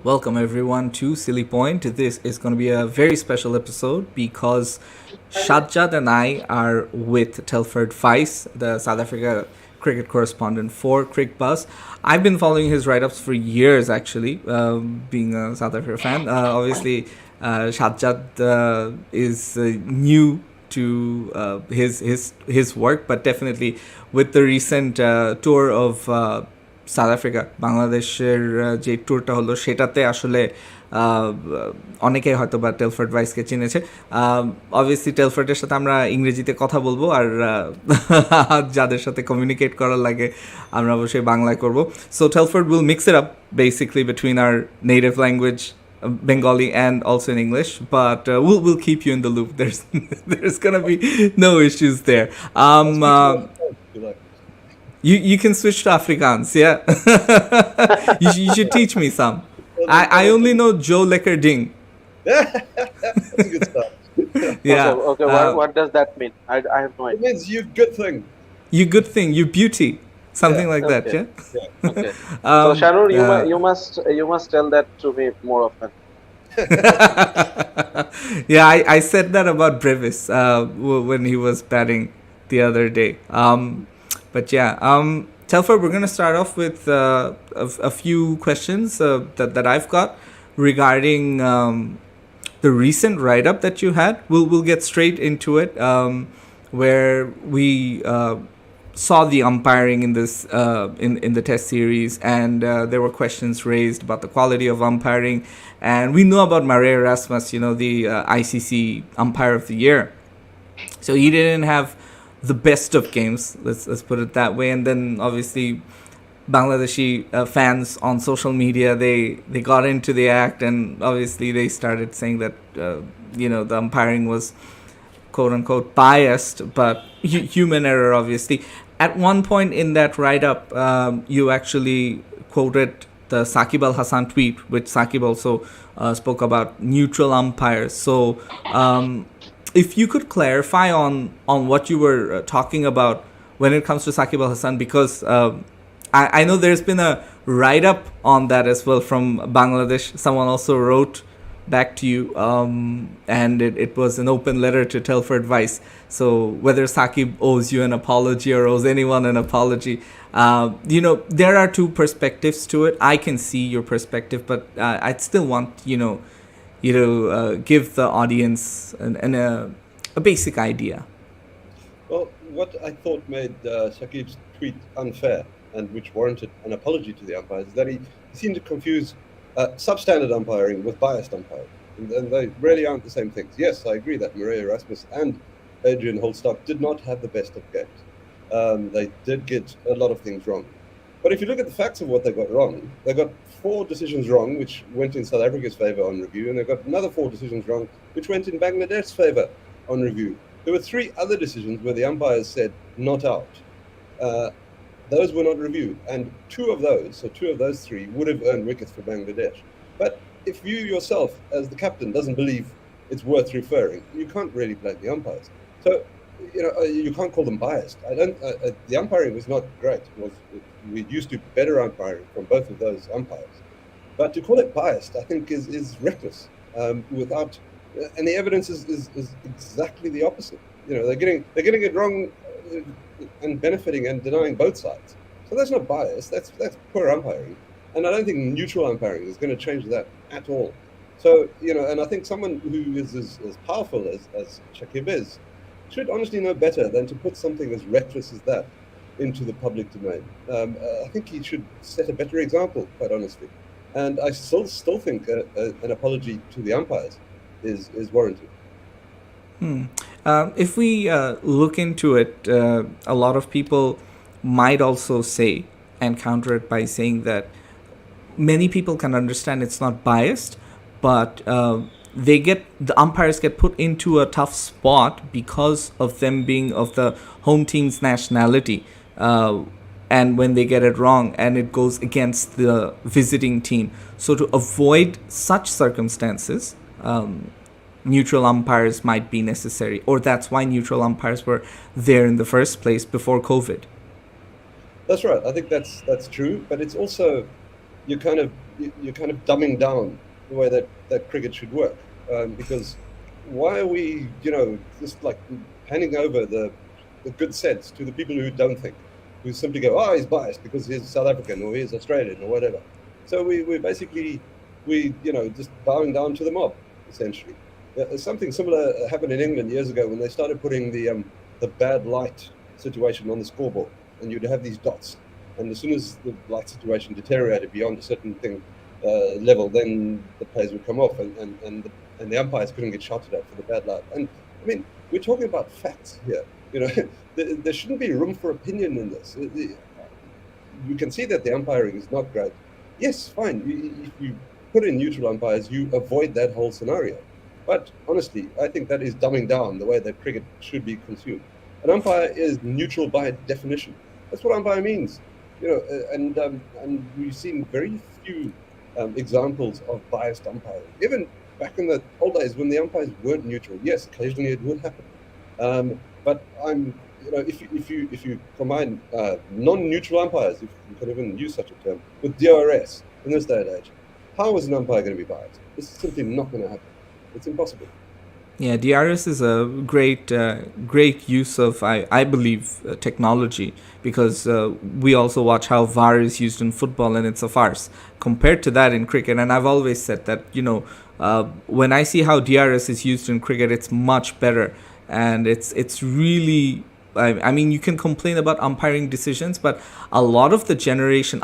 Welcome everyone to Silly Point. This is going to be a very special episode because Shadjad and I are with Telford Vice, the South Africa cricket correspondent for CricBuzz. I've been following his write-ups for years, actually, being a South Africa fan. Obviously, Shadjad is new to his work, but definitely with the recent tour of south Africa বাংলাদেশের যে ট্যুরটা হলো সেটাতে আসলে অনেকেই হয়তো বা Telford ভাইসকে চিনেছে। Obviously টেলফোর্ডের সাথে আমরা ইংরেজিতে কথা বলবো, আর যাদের সাথে কমিউনিকেট করার লাগে আমরা অবশ্যই বাংলায় করব। So Telford will mix it up basically between hour native language Bengali and also in English, but we'll keep you in the loop. There's gonna be no issues there. You can switch to Afrikaans, yeah. You should teach me some. I only know Joe Lekker Ding. That's a good start. Yeah. Okay. What does that mean? I have no It idea. means you good thing. You good thing, you beauty, something like that, Okay. yeah. Okay. So Shanur, you must tell that to me more often. Yeah, I said that about Brevis when he was batting the other day. But yeah, Telford, we're going to start off with a few questions that I've got regarding the recent write-up that you had. We'll get straight into it, where we saw the umpiring in this in the Test series, and there were questions raised about the quality of umpiring, and we know about Marais Erasmus, the ICC Umpire of the Year. So he didn't have the best of games, let's put it that way. And then obviously Bangladeshi fans on social media, they got into the act, and obviously they started saying that the umpiring was quote unquote biased, but human error obviously. At one point in that write-up, you actually quoted the Saqib Al Hasan tweet, which Saqib also spoke about neutral umpires. So if you could clarify on what you were talking about when it comes to Saqib Al Hasan, because I know there's been a write-up on that as well from Bangladesh. Someone also wrote back to you, and it was an open letter to Telford Vice. So whether Saqib owes you an apology or owes anyone an apology, there are two perspectives to it. I can see your perspective, but I'd still want give the audience a basic idea. Well, what I thought made Shakib's tweet unfair, and which warranted an apology to the umpires, is that he seemed to confuse substandard umpiring with biased umpiring. And they really aren't the same things. Yes, I agree that Marais Erasmus and Adrian Holstock did not have the best of games. They did get a lot of things wrong. But if you look at the facts of what they got wrong, they got 4 decisions wrong, which went in South Africa's favour on review, and they got another 4 decisions wrong, which went in Bangladesh's favour on review. There were 3 other decisions where the umpires said not out. Those were not reviewed, and 2 of those 3 would have earned wickets for Bangladesh. But if you yourself, as the captain, doesn't believe it's worth referring, you can't really blame the umpires. So, you can't call them biased. The umpiring was not great. We used to better umpiring from both of those umpires. But to call it biased, I think, is reckless. And the evidence is exactly the opposite. They're getting it wrong and benefiting and denying both sides. So that's not bias. That's poor umpiring. And I don't think neutral umpiring is going to change that at all. So and I think someone who is as powerful as Shakib is should honestly know better than to put something as reckless as that into the public domain. I think he should set a better example, quite honestly. And I still think an apology to the umpires is warranted. If we look into it, a lot of people might also say and counter it by saying that many people can understand it's not biased, but the umpires get put into a tough spot because of them being of the home team's nationality, and when they get it wrong and it goes against the visiting team. So to avoid such circumstances, neutral umpires might be necessary, or that's why neutral umpires were there in the first place before COVID. That's right. I think that's true, but it's also you're kind of dumbing down the way that cricket should work, because why are we just like handing over the good sense to the people who don't think, who simply go, oh, he's biased because he's South African or he's Australian or whatever. So we're basically just bowing down to the mob essentially. Something similar happened in England years ago when they started putting the bad light situation on the scoreboard, and you'd have these dots. And as soon as the light situation deteriorated beyond a certain level, then the players would come off, and the umpires couldn't get shouted at for the bad light. And I mean, we're talking about facts here. There shouldn't be room for opinion in this. You can see that the umpiring is not great. Yes, fine. If you put in neutral umpires, you avoid that whole scenario. But honestly, I think that is dumbing down the way that cricket should be consumed. An umpire is neutral by definition. That's what umpire means. And we've seen very few examples of biased umpiring. Even back in the old days when the umpires weren't neutral, yes, occasionally it would happen. But if you combine non-neutral umpires, if you could even use such a term, with DRS in this day and age, how is an umpire going to be biased? This is simply not going to happen. It's impossible. Yeah, DRS is a great use of, I believe, technology, because we also watch how VAR is used in football, and it's a farce compared to that in cricket. And I've always said that, when I see how DRS is used in cricket, it's much better. And it's really, I mean, you can complain about umpiring decisions, but a lot of this generation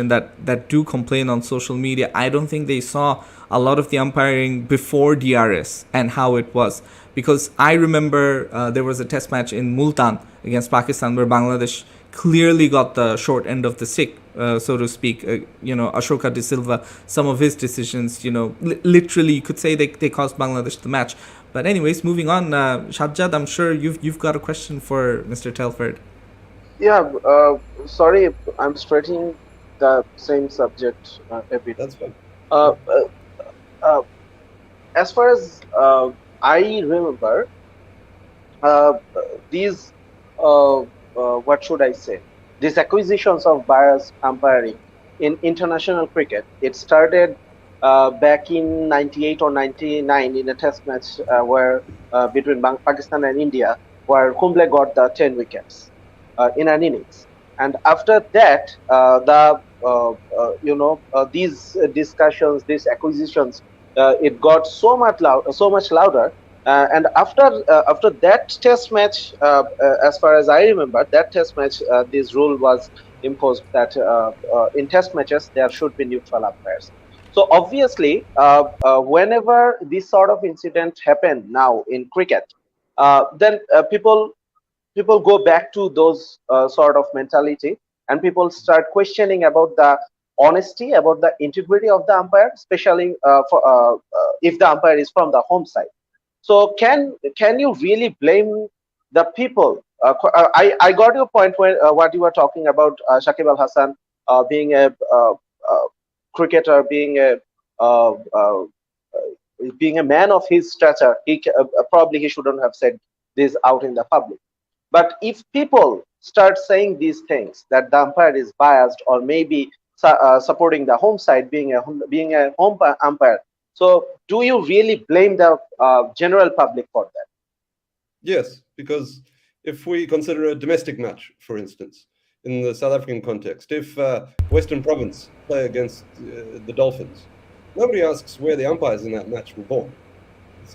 that do complain on social media, I don't think they saw a lot of the umpiring before DRS and how it was. Because I remember there was a test match in Multan against Pakistan where Bangladesh clearly got the short end of the stick, so to speak. Ashoka De Silva, some of his decisions, literally you could say they cost Bangladesh the match. But anyways, moving on, Shadjad, I'm sure you've got a question for Mr. Telford. Yeah, sorry, I'm straightening the same subject a bit. That's fine. As far as I remember, these what should I say? These acquisitions of biased umpiring in international cricket, it started back in 98 or 99 in a test match where between Pakistan and India, where Kumble got the 10 wickets in an innings. And after that, these discussions, these acquisitions, it got so much louder. And after that test match, as far as I remember, that test match, this rule was imposed that in test matches there should be neutral umpires. So obviously, whenever this sort of incident happen now in cricket, then people go back to those sort of mentality, and people start questioning about the honesty, about the integrity of the umpire, especially if the umpire is from the home side. So can you really blame the people? I got your point when what you were talking about Shakib Al Hasan being a cricketer, being a man of his stature. He probably he shouldn't have said this out in the public. But if people start saying these things, that the umpire is biased or maybe supporting the home side, being a home umpire, so do you really blame the general public for that? Yes, because if we consider a domestic match, for instance, in the South African context, if Western Province play against the Dolphins, nobody asks where the umpires in that match were born.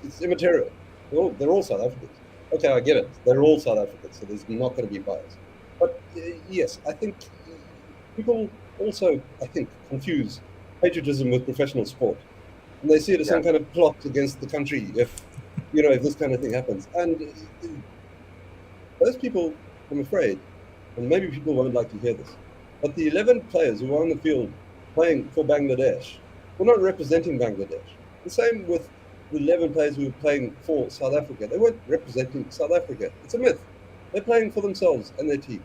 It's immaterial. They're all South Africans. Okay, I get it. They're all South Africans, so there's not going to be bias. But yes, I think people also, confuse patriotism with professional sport. And they see it as some kind of plot against the country if this kind of thing happens. And those people, I'm afraid, and maybe people won't like to hear this, but the 11 players who were on the field playing for Bangladesh were not representing Bangladesh. The same with the 11 players who were playing for South Africa. They weren't representing South Africa. It's a myth. They're playing for themselves and their team.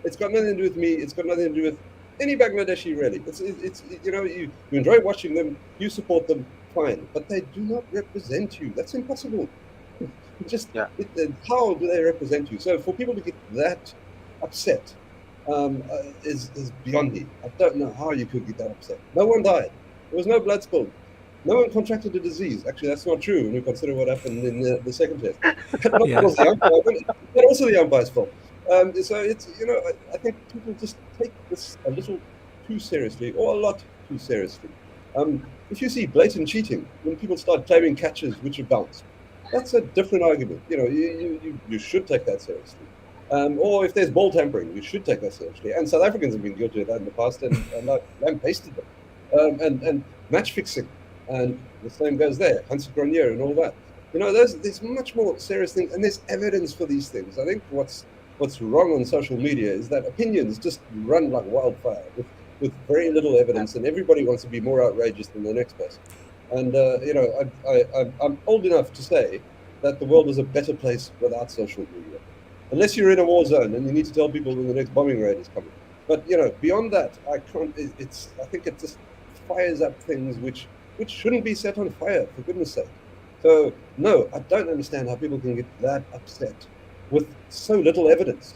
It's got nothing to do with me. It's got nothing to do with any Bangladeshi, really. It's you enjoy watching them, you support them, fine, but they do not represent you. That's impossible. How do they represent you? So for people to get that upset is beyond me. I don't know how you could get that upset. No one died. There was no blood spilled. No one contracted a disease. Actually, that's not true when you consider what happened in the second test. But not Yeah. because the umpire, but also the umpire's fault. So it's, I think people just take this a little too seriously, or a lot too seriously. If you see blatant cheating, when people start claiming catches which are bounced, that's a different argument. You should take that seriously. Or if there's ball tampering, you should take that seriously. And South Africans have been guilty of that in the past, and I've lambasted them. And match fixing, and the same goes there, Hans Grenier and all that. There's much more serious things, and there's evidence for these things. I think what's wrong on social media is that opinions just run like wildfire with very little evidence, and everybody wants to be more outrageous than the next person. And I'm old enough to say that the world is a better place without social media, unless you're in a war zone and you need to tell people when the next bombing raid is coming. But beyond that, I can't. I think it just fires up things which shouldn't be set on fire, for goodness sake. So no, I don't understand how people can get that upset with so little evidence.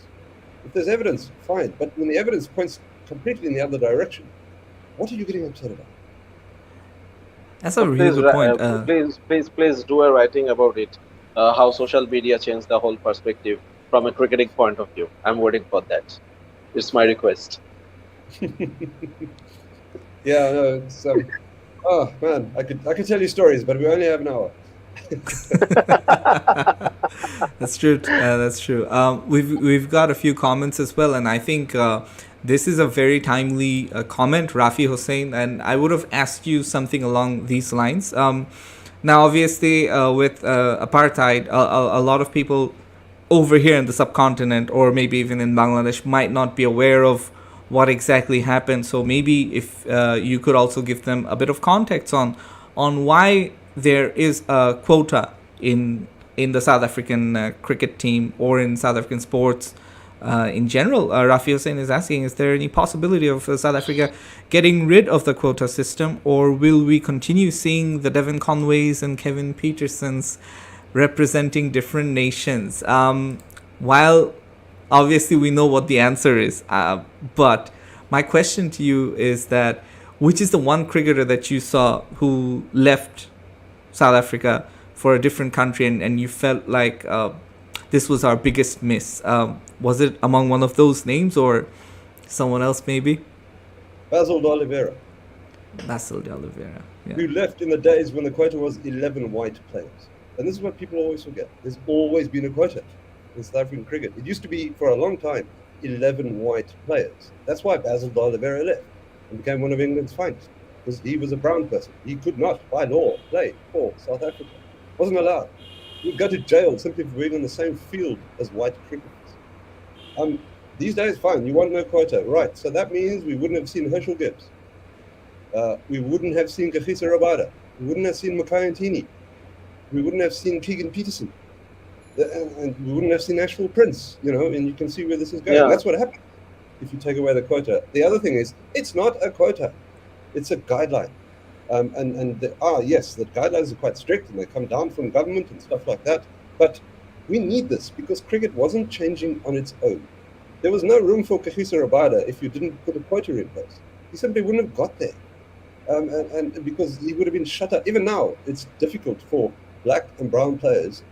If there's evidence, fine. But when the evidence points completely in the other direction, what are you getting upset about? That's a really good point. Please do a writing about it. How social media changed the whole perspective from a cricketing point of view. I'm waiting for that. It's my request. Yeah, no, it's oh man, I could tell you stories, but we only have an hour. That's true. That's true. We've got a few comments as well, and I think this is a very timely comment, Rafi Hussain, and I would have asked you something along these lines. Now, obviously, with apartheid, a lot of people over here in the subcontinent, or maybe even in Bangladesh, might not be aware of what exactly happened. So maybe if you could also give them a bit of context on why there is a quota in the South African cricket team, or in South African sports in general. Rafi Hussain is asking, is there any possibility of South Africa getting rid of the quota system, or will we continue seeing the Devon Conways and Kevin Petersons representing different nations? While obviously we know what the answer is, but my question to you is that which is the one cricketer that you saw who left South Africa for a different country and you felt like this was our biggest miss? Was it among one of those names or someone else maybe? Basil de Oliveira. Basil de Oliveira, yeah. Who left in the days when the quota was 11 white players. And this is what people always forget. There's always been a quota in South African cricket. It used to be, for a long time, 11 white players. That's why Basil de Oliveira left and became one of England's finest, because he was a brown person. He could not, by law, play for South Africa. Wasn't allowed. He would go to jail simply for being on the same field as white cricketers. These days, fine, you want no quota, right? So that means we wouldn't have seen Herschel Gibbs. We wouldn't have seen Kagiso Rabada. We wouldn't have seen Makai Ntini. We wouldn't have seen Keegan Peterson. And we wouldn't have seen Ashville Prince, and you can see where this is going. Yeah. That's what happens if you take away the quota. The other thing is, it's not a quota. It's a guideline. Yes, the guidelines are quite strict and they come down from government and stuff like that. But we need this because cricket wasn't changing on its own. There was no room for Kagiso Rabada if you didn't put a quota in place. He simply wouldn't have got there. And because he would have been shut up. Even now, it's difficult for black and brown players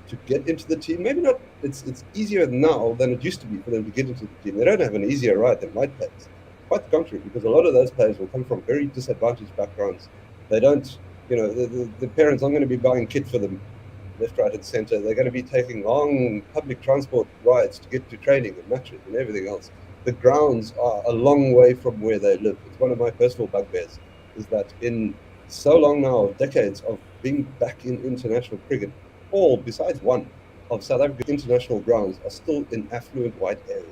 to get into the team. Maybe not, it's easier now than it used to be for them to get into the team. They don't have an easier ride than white players. Quite the contrary, because a lot of those players will come from very disadvantaged backgrounds. They don't, the parents aren't going to be buying kit for them left, right, and centre. They're going to be taking long public transport rides to get to training and matches and everything else. The grounds are a long way from where they live. It's one of my personal bugbears, is that in so long now, decades of being back in international cricket, all besides one of South Africa's international grounds are still in affluent white areas.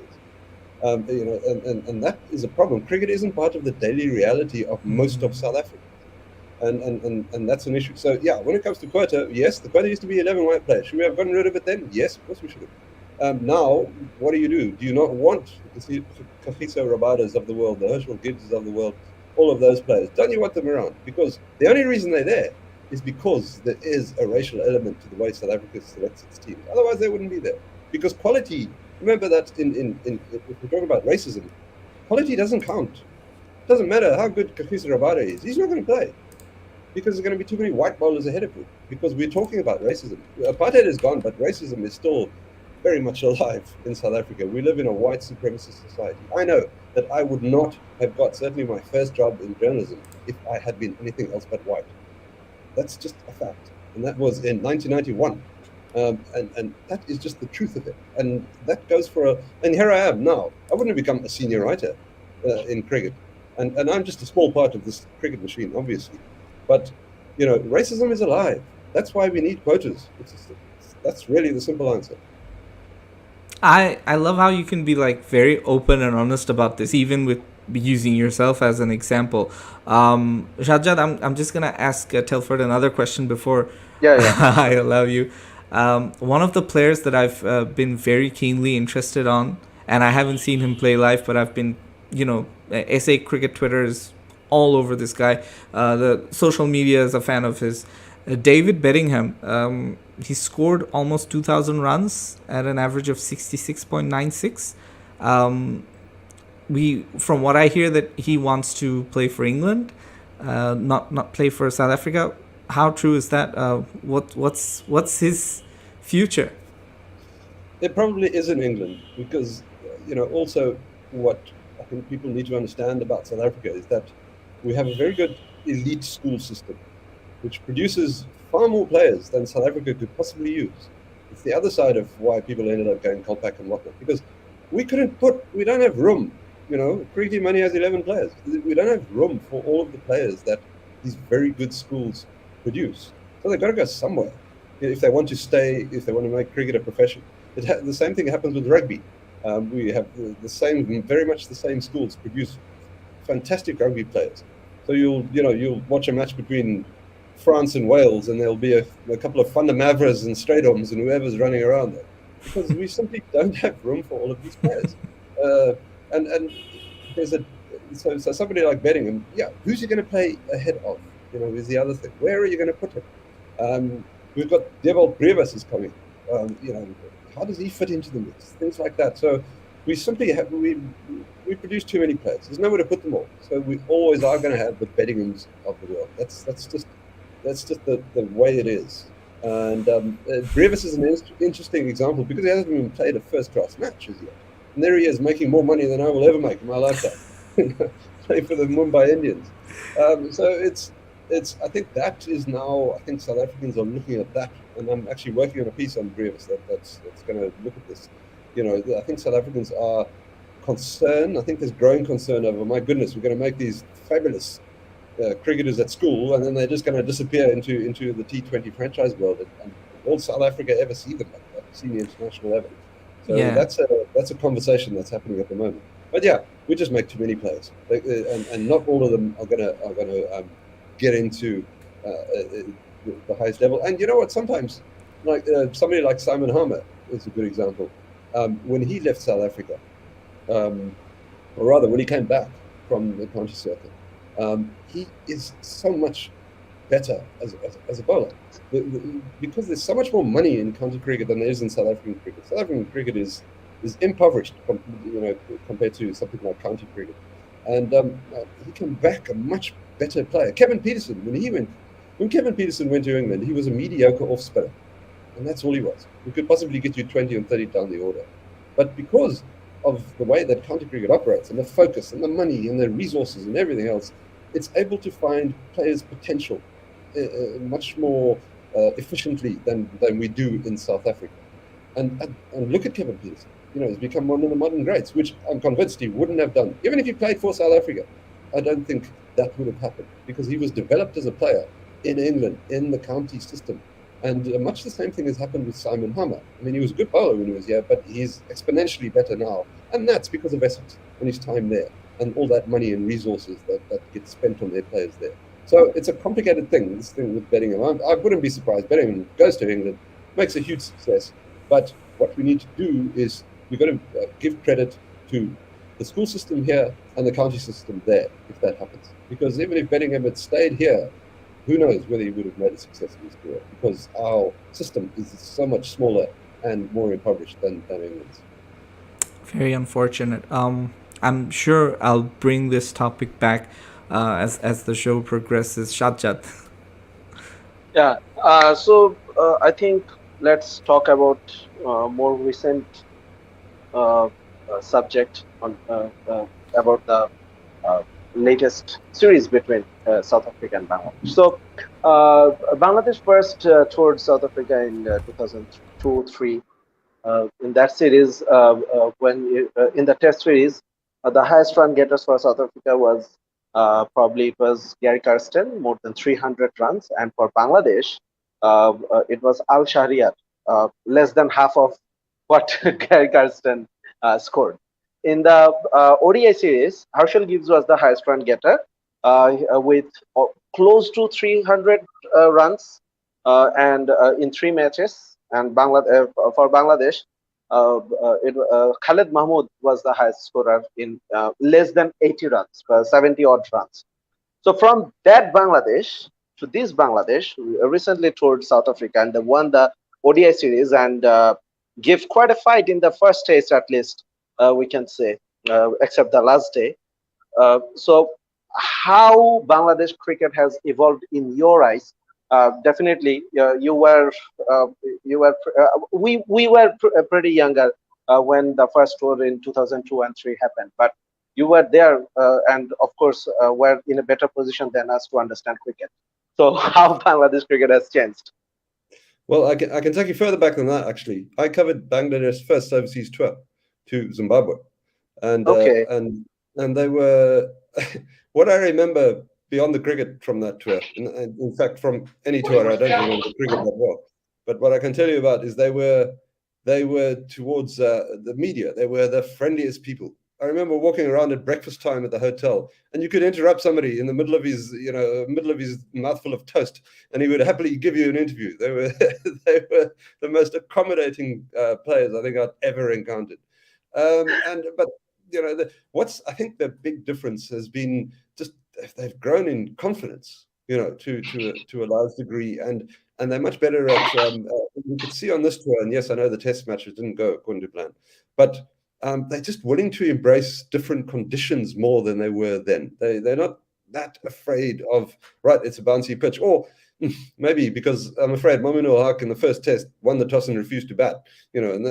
And that is a problem. Cricket isn't part of the daily reality of most of South Africa. And that's an issue. So, yeah, when it comes to quota, yes, the quota used to be 11 white players. Should we have gotten rid of it then? Yes, of course we should have. Now, what do? Do you not want the Kagiso Rabadas of the world, the Herschel Gibbs of the world, all of those players? Don't you want them around? Because the only reason they're there is because there is a racial element to the way South Africa selects its teams. Otherwise, they wouldn't be there. Because quality remember that if we're talking about racism, quality doesn't count. Doesn't matter how good Kagiso Rabada is, he's not going to play because there's going to be too many white bowlers ahead of him. Because we're talking about racism. Apartheid is gone, but racism is still very much alive in South Africa. We live in a white supremacist society. I know that I would not have got certainly my first job in journalism if I had been anything else but white. That's just a fact, and that was in 1991. And that is just the truth of it. And that goes for and here I am now. I wouldn't have become a senior writer in cricket. And I'm just a small part of this cricket machine, obviously. But, racism is alive. That's why we need quotas. That's really the simple answer. I love how you can be like very open and honest about this, even with using yourself as an example. Shajjad, I'm just gonna ask Telford another question before I allow you. One of the players that I've been very keenly interested on, and I haven't seen him play live, but I've been, SA Cricket Twitter is all over this guy. The social media is a fan of his. David Bedingham, he scored almost 2,000 runs at an average of 66.96. From what I hear, that he wants to play for England, not play for South Africa. How true is that? What's his future? It probably is in England because, also what I think people need to understand about South Africa is that we have a very good elite school system, which produces far more players than South Africa could possibly use. It's the other side of why people ended up going Kolpak and whatnot, because we don't have room. Cricket Money has 11 players. We don't have room for all of the players that these very good schools produce. So they've got to go somewhere if they want to make cricket a profession. The same thing happens with rugby. We have very much the same schools produce fantastic rugby players. So you'll watch a match between France and Wales, and there'll be a couple of Van der Mavras and Stradoms and whoever's running around there, because we simply don't have room for all of these players. And there's so somebody like Bedingham, who's he going to play ahead of? Is the other thing. Where are you going to put him? We've got Devil Brevis is coming. How does he fit into the mix? Things like that. So we simply we produce too many players. There's nowhere to put them all. So we always are going to have the Bedinghams of the world. That's just the way it is. And Brevis is an interesting example because he hasn't even played a first-class match as yet. And there he is, making more money than I will ever make in my lifetime, playing for the Mumbai Indians. So it's. I think that is now. I think South Africans are looking at that, and I'm actually working on a piece on Brevis that's going to look at this. I think South Africans are concerned. I think there's growing concern over. My goodness, we're going to make these fabulous cricketers at school, and then they're just going to disappear into the T20 franchise world, and will South Africa ever see them at senior international level? So that's a conversation that's happening at the moment. But we just make too many players, and not all of them are going to get into the highest level. And you know what? Sometimes, like somebody like Simon Harmer is a good example. When he left South Africa, or rather, when he came back from the county circuit, he is so much better as a bowler because there's so much more money in county cricket than there is in South African cricket. South African cricket is impoverished, compared to something like county cricket, and he came back a much better player. Kevin Peterson, when Kevin Peterson went to England, he was a mediocre off spinner, and that's all he was. He could possibly get you 20 and 30 down the order, but because of the way that county cricket operates and the focus and the money and the resources and everything else, it's able to find players' potential much more efficiently than we do in South Africa. And look at Kevin Peterson. He's become one of the modern greats, which I'm convinced he wouldn't have done even if he played for South Africa. I don't think that would have happened because he was developed as a player in England in the county system. And much the same thing has happened with Simon Harmer. I mean, he was a good bowler when he was here, but he's exponentially better now. And that's because of Essex and his time there and all that money and resources that gets spent on their players there. So it's a complicated thing, this thing with Bedingham. I wouldn't be surprised. Bedingham goes to England, makes a huge success. But what we need to do is we've got to give credit to the school system here and the county system there, if that happens. Because even if Bedingham had stayed here, who knows whether he would have made a success in his career, because our system is so much smaller and more impoverished than England's. Very unfortunate. I'm sure I'll bring this topic back as the show progresses. Shadjat. Yeah. I think let's talk about more recent subject on about the uh, latest series between South Africa and Bangladesh. So, Bangladesh first toured South Africa in 2002-3. In that series, in the Test series, the highest run getters for South Africa was probably it was Gary Kirsten, more than 300 runs, and for Bangladesh, it was Al Shahriar, less than half of what Gary Kirsten scored. In the ODI series, Herschel Gibbs was the highest run getter with close to 300 runs and in 3 matches. And for Bangladesh, Khaled Mahmood was the highest scorer in less than 80 runs, 70 odd runs. So from that Bangladesh to this Bangladesh, we recently toured South Africa and they won the ODI series and gave quite a fight in the first test, at least we can say, except the last day. So, how Bangladesh cricket has evolved in your eyes? Definitely, uh, we were pretty younger when the first tour in 2002 and 3 happened, but you were there and of course were in a better position than us to understand cricket. So, how Bangladesh cricket has changed? Well, I can take you further back than that. Actually, I covered Bangladesh's first overseas tour to Zimbabwe, and uh, Okay. and and they were what I remember beyond the cricket from that tour. In fact, from any tour, I don't remember the cricket that well. But what I can tell you about is they were towards the media. They were the friendliest people. I remember walking around at breakfast time at the hotel, and you could interrupt somebody in the middle of his mouthful of toast, and he would happily give you an interview. They were they were the most accommodating players I think I'd ever encountered. But what's I think the big difference has been just they've grown in confidence, to a large degree, and they're much better at. You could see on this tour, and yes, I know the test matches didn't go according to plan, but they're just willing to embrace different conditions more than they were then. They're not that afraid of, right, it's a bouncy pitch, or maybe because I'm afraid Maminul Haq in the first test won the toss and refused to bat, and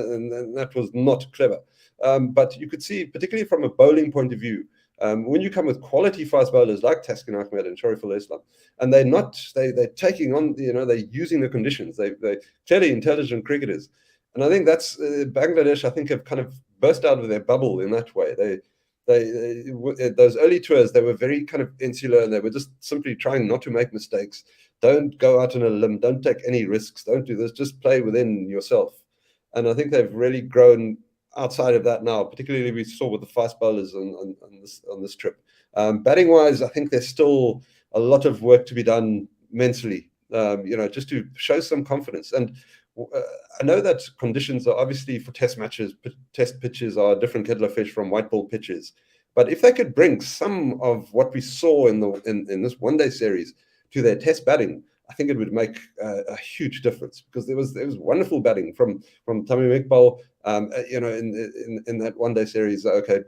that was not clever. But you could see, particularly from a bowling point of view, when you come with quality fast bowlers like Taskin Ahmed and Shariful Islam, and they're taking on, they're using the conditions. They're clearly intelligent cricketers. And I think that's Bangladesh, I think, have kind of burst out of their bubble in that way. Those early tours, they were very kind of insular, and they were just simply trying not to make mistakes. Don't go out on a limb. Don't take any risks. Don't do this. Just play within yourself. And I think they've really grown outside of that now, particularly we saw with the fast bowlers on this trip. Batting wise, I think there's still a lot of work to be done mentally, just to show some confidence. And I know that conditions are obviously for test matches, test pitches are different kettle of fish from white ball pitches. But if they could bring some of what we saw in this one-day series to their test batting, I think it would make a huge difference, because there was wonderful batting from Tamim Iqbal. In that one-day series. Okay,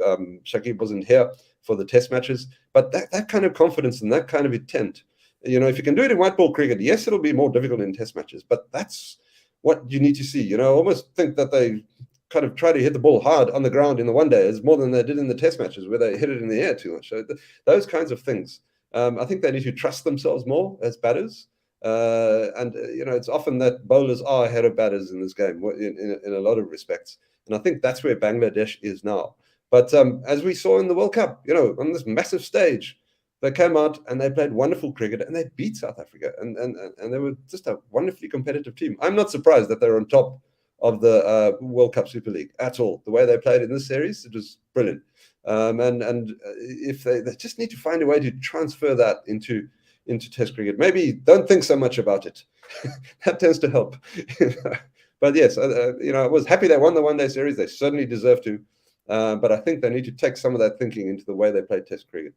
Shakib wasn't here for the test matches, but that kind of confidence and that kind of intent, if you can do it in white ball cricket, yes, it'll be more difficult in test matches, but that's what you need to see. I almost think that they kind of try to hit the ball hard on the ground in the one day as more than they did in the test matches, where they hit it in the air too much. So those kinds of things. I think they need to trust themselves more as batters. It's often that bowlers are ahead of batters in this game in a lot of respects, and I think that's where Bangladesh is now. But as we saw in the World Cup, on this massive stage, they came out and they played wonderful cricket and they beat South Africa, and they were just a wonderfully competitive team. I'm not surprised that they're on top of the World Cup Super League at all. The way they played in this series, it was brilliant. If they just need to find a way to transfer that into Test cricket. Maybe don't think so much about it. That tends to help. But yes, I was happy they won the one-day series. They certainly deserve to. But I think they need to take some of that thinking into the way they play Test cricket.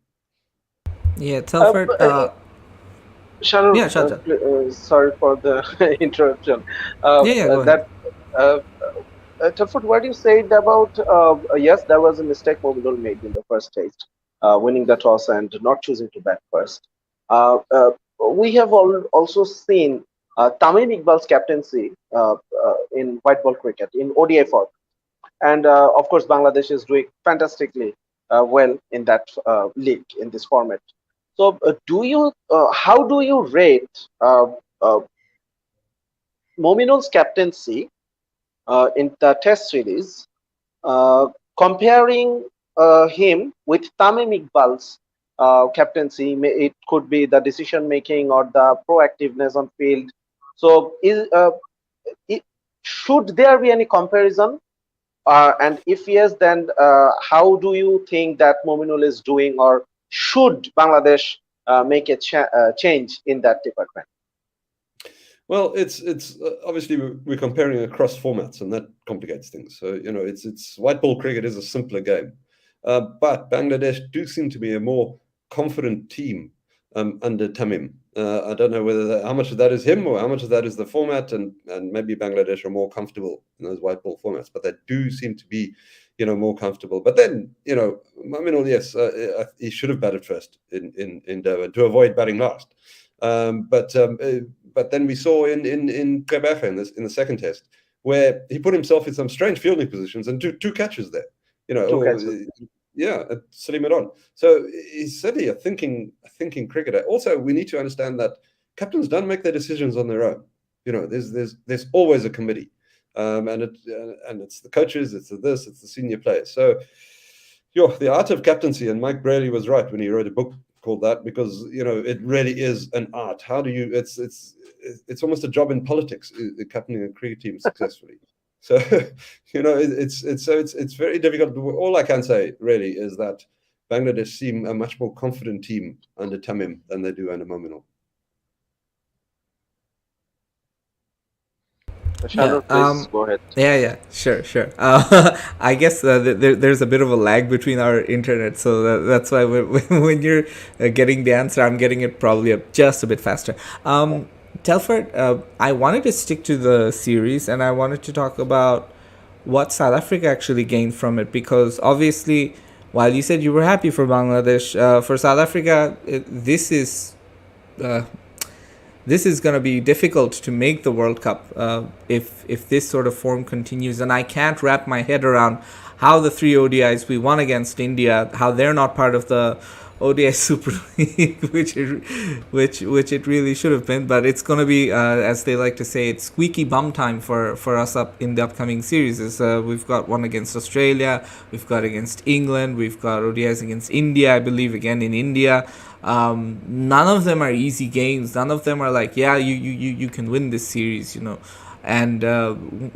Yeah, Telford. Sharon, Yeah, Shadjat. sorry for the interruption. Yeah, go ahead. That Telford, what you said about yes, there was a mistake Mominul made in the first test, winning the toss and not choosing to bat first. Uh, uh, we have also seen Tamim Iqbal's captaincy in white ball cricket in ODI form, and of course, Bangladesh is doing fantastically well in that league in this format. So, how do you rate Mominul's captaincy in the Test series, uh, comparing him with Tamim Iqbal's captaincy? It could be the decision making or the proactiveness on field. So, should there be any comparison? And if yes, then how do you think that Mominul is doing, or should Bangladesh make a change in that department? Well, it's obviously we're comparing across formats, and that complicates things. So it's white ball cricket is a simpler game, but Bangladesh do seem to be a more confident team under Tamim. I don't know whether how much of that is him or how much of that is the format, and maybe Bangladesh are more comfortable in those white ball formats, but they do seem to be, more comfortable. But then, Maminul, yes, he should have batted first in Durban to avoid batting last. But then we saw in Quebec in the second test where he put himself in some strange fielding positions and two catches there. Two catches. Yeah, at Salimadon. So he's certainly a thinking cricketer. Also, we need to understand that captains don't make their decisions on their own. There's always a committee, and it's the coaches, it's the senior players. So, the art of captaincy, and Mike Braley was right when he wrote a book called that, because it really is an art. How do you? It's almost a job in politics, captaining a cricket team successfully. So it's very difficult. All I can say really is that Bangladesh seem a much more confident team under Tamim than they do under Mominul. Shahrukh, please go ahead. Yeah, sure. I guess there's a bit of a lag between our internet, so that's why when you're getting the answer, I'm getting it probably just a bit faster. Telford, I wanted to stick to the series, and I wanted to talk about what South Africa actually gained from it, because obviously, while you said you were happy for Bangladesh, for South Africa, this is going to be difficult to make the World Cup if this sort of form continues. And I can't wrap my head around how the 3 ODIs we won against India, how they're not part of the ODI Super League, which it really should have been. But it's going to be, as they like to say, it's squeaky bum time for us up in the upcoming series. We've got one against Australia, we've got against England, we've got ODIs against India, I believe, again in India. None of them are easy games. None of them are like, yeah, you can win this series, And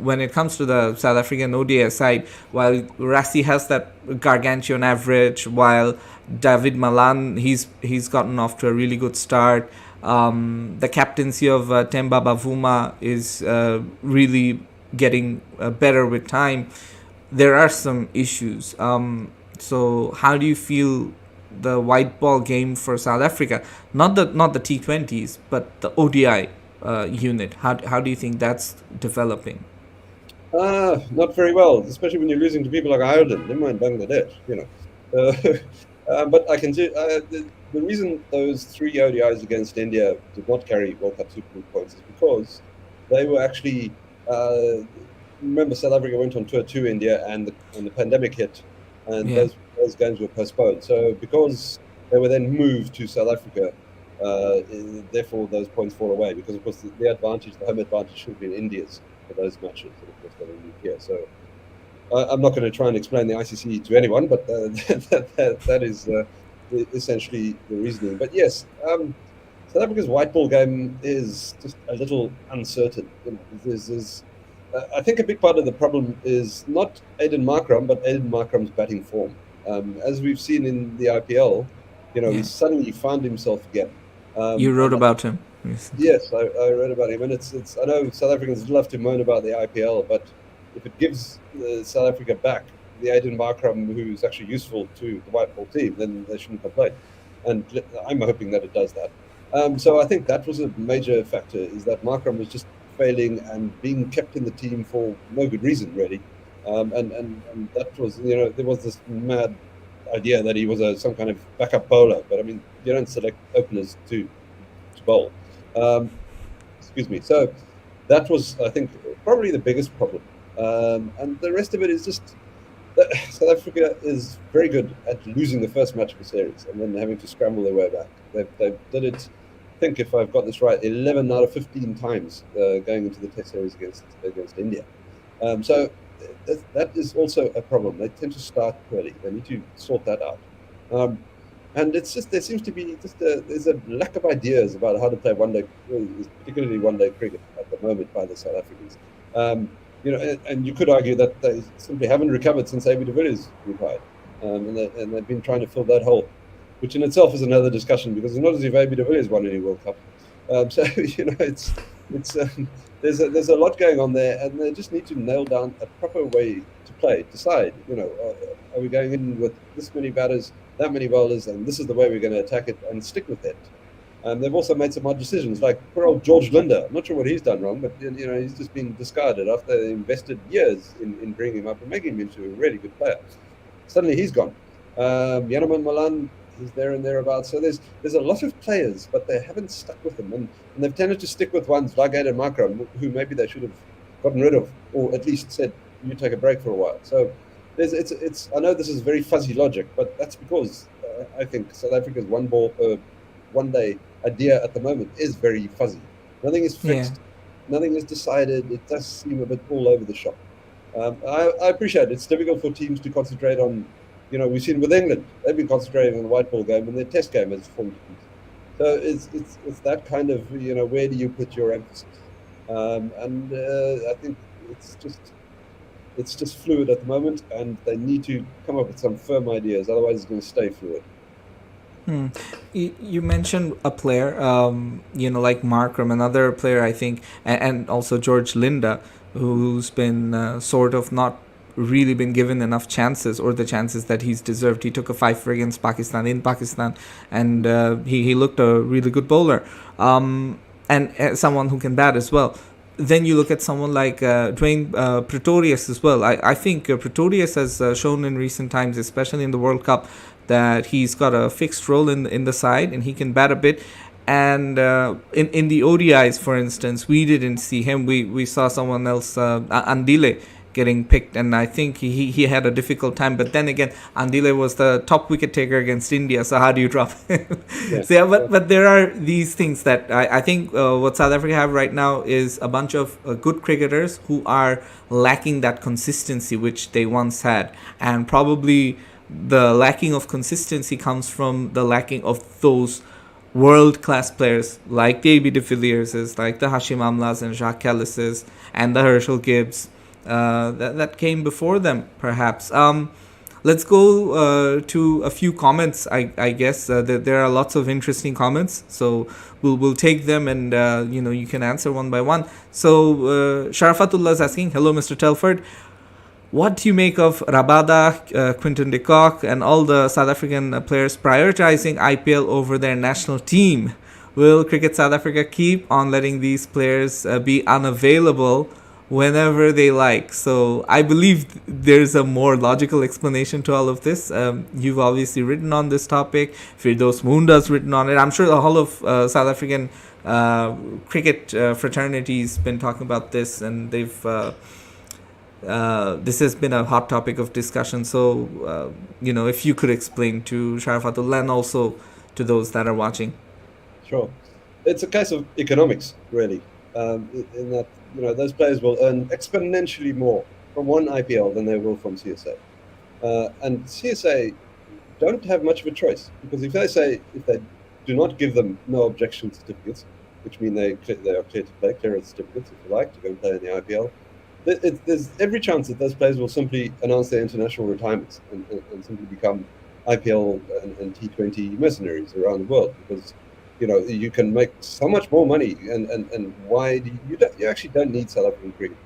when it comes to the South African ODI side, while Rassie has that gargantuan average, while David Malan, he's gotten off to a really good start. The captaincy of Temba Bavuma is really getting better with time. There are some issues. So how do you feel the white ball game for South Africa? Not the T20s, but the ODI unit. How do you think that's developing? Not very well, especially when you're losing to people like Ireland, never mind Bangladesh, but I can see the reason those 3 ODIs against India did not carry World Cup Super League points is because they were actually, remember South Africa went on tour to India and the pandemic hit, and those games were postponed. So because they were then moved to South Africa, therefore those points fall away, because of course the home advantage should have been India's for those matches, and of course they were moved here. So I'm not going to try and explain the ICC to anyone, but that is essentially the reasoning. But yes, South Africa's white ball game is just a little uncertain. I think a big part of the problem is not Aiden Markram, but Aiden Markram's batting form. As we've seen in the IPL, he suddenly found himself again. You wrote about him. Yes, I read about him, and it's. I know South Africans love to moan about the IPL, but if it gives South Africa back the Aiden Markram, who's actually useful to the white ball team, then they shouldn't complain. And I'm hoping that it does that. So I think that was a major factor, is that Markram was just failing and being kept in the team for no good reason, really. And that was, there was this mad idea that he was some kind of backup bowler, but I mean, you don't select openers to bowl. Excuse me. So that was, I think, probably the biggest problem. And the rest of it is just that South Africa is very good at losing the first match of a series and then having to scramble their way back. They did it, I think, if I've got this right, 11 out of 15 times going into the Test series against India. So that is also a problem. They tend to start poorly. They need to sort that out. And it's just, there seems to be there's a lack of ideas about how to play one day, particularly one day cricket at the moment by the South Africans. And you could argue that they simply haven't recovered since AB de Villiers retired, and they've been trying to fill that hole, which in itself is another discussion because it's not as if AB de Villiers won any World Cup. So it's there's a lot going on there, and they just need to nail down a proper way to play. Decide, are we going in with this many batters, that many bowlers, and this is the way we're going to attack it, and stick with it. They've also made some odd decisions, like poor old George Linder. I'm not sure what he's done wrong, but he's just been discarded after they invested years in bringing him up and making him into a really good player. Suddenly he's gone. Yanaman Malan, he's there and thereabouts. So there's a lot of players, but they haven't stuck with them, and they've tended to stick with ones like Aiden Markram, who maybe they should have gotten rid of, or at least said, you take a break for a while. So it's I know this is very fuzzy logic, but that's because I think South Africa's one day idea at the moment is very fuzzy. Nothing is fixed. Yeah. Nothing is decided. It does seem a bit all over the shop. I appreciate it. It's difficult for teams to concentrate on, we've seen with England, they've been concentrating on the white ball game and their test game has formed. So it's that kind of, where do you put your emphasis? I think it's just fluid at the moment, and they need to come up with some firm ideas. Otherwise, it's going to stay fluid. You mentioned a player, like Markram, another player, I think, and also George Linda, who's been sort of not really been given enough chances, or the chances that he's deserved. He took a 5 against Pakistan in Pakistan, and he looked a really good bowler, and someone who can bat as well. Then you look at someone like Dwayne Pretorius as well. I think Pretorius has shown in recent times, especially in the World Cup, that he's got a fixed role in the side and he can bat a bit. And in the ODIs, for instance, we didn't see him. We saw someone else, Andile, getting picked, and I think he had a difficult time. But then again, Andile was the top wicket taker against India, so how do you drop him? But there are these things that I think what South Africa have right now is a bunch of good cricketers who are lacking that consistency which they once had, and probably the lacking of consistency comes from the lacking of those world-class players like the AB de Villiers, like the Hashim Amlas and Jacques Kallises and the Herschel Gibbs that came before them, perhaps. Let's go to a few comments. I guess there are lots of interesting comments, so we'll take them, and you can answer one by one. So Sharafatullah is asking, hello Mr. Telford, what do you make of Rabada, Quinton de Kock, and all the South African players prioritizing IPL over their national team? Will Cricket South Africa keep on letting these players be unavailable whenever they like? So I believe there's a more logical explanation to all of this. You've obviously written on this topic. Firdaus Munda's written on it. I'm sure the whole of South African cricket fraternity's been talking about this, and they've this has been a hot topic of discussion. So if you could explain to Sharafatullah and also to those that are watching. Sure. It's a case of economics, really, in that those players will earn exponentially more from one IPL than they will from CSA. And CSA don't have much of a choice, because if they do not give them no objection certificates, which mean they are clear to play, clearance certificates, if you like, to go and play in the IPL, there's every chance that those players will simply announce their international retirements and simply become IPL and T20 mercenaries around the world, because you can make so much more money, and why do you actually don't need South African cricket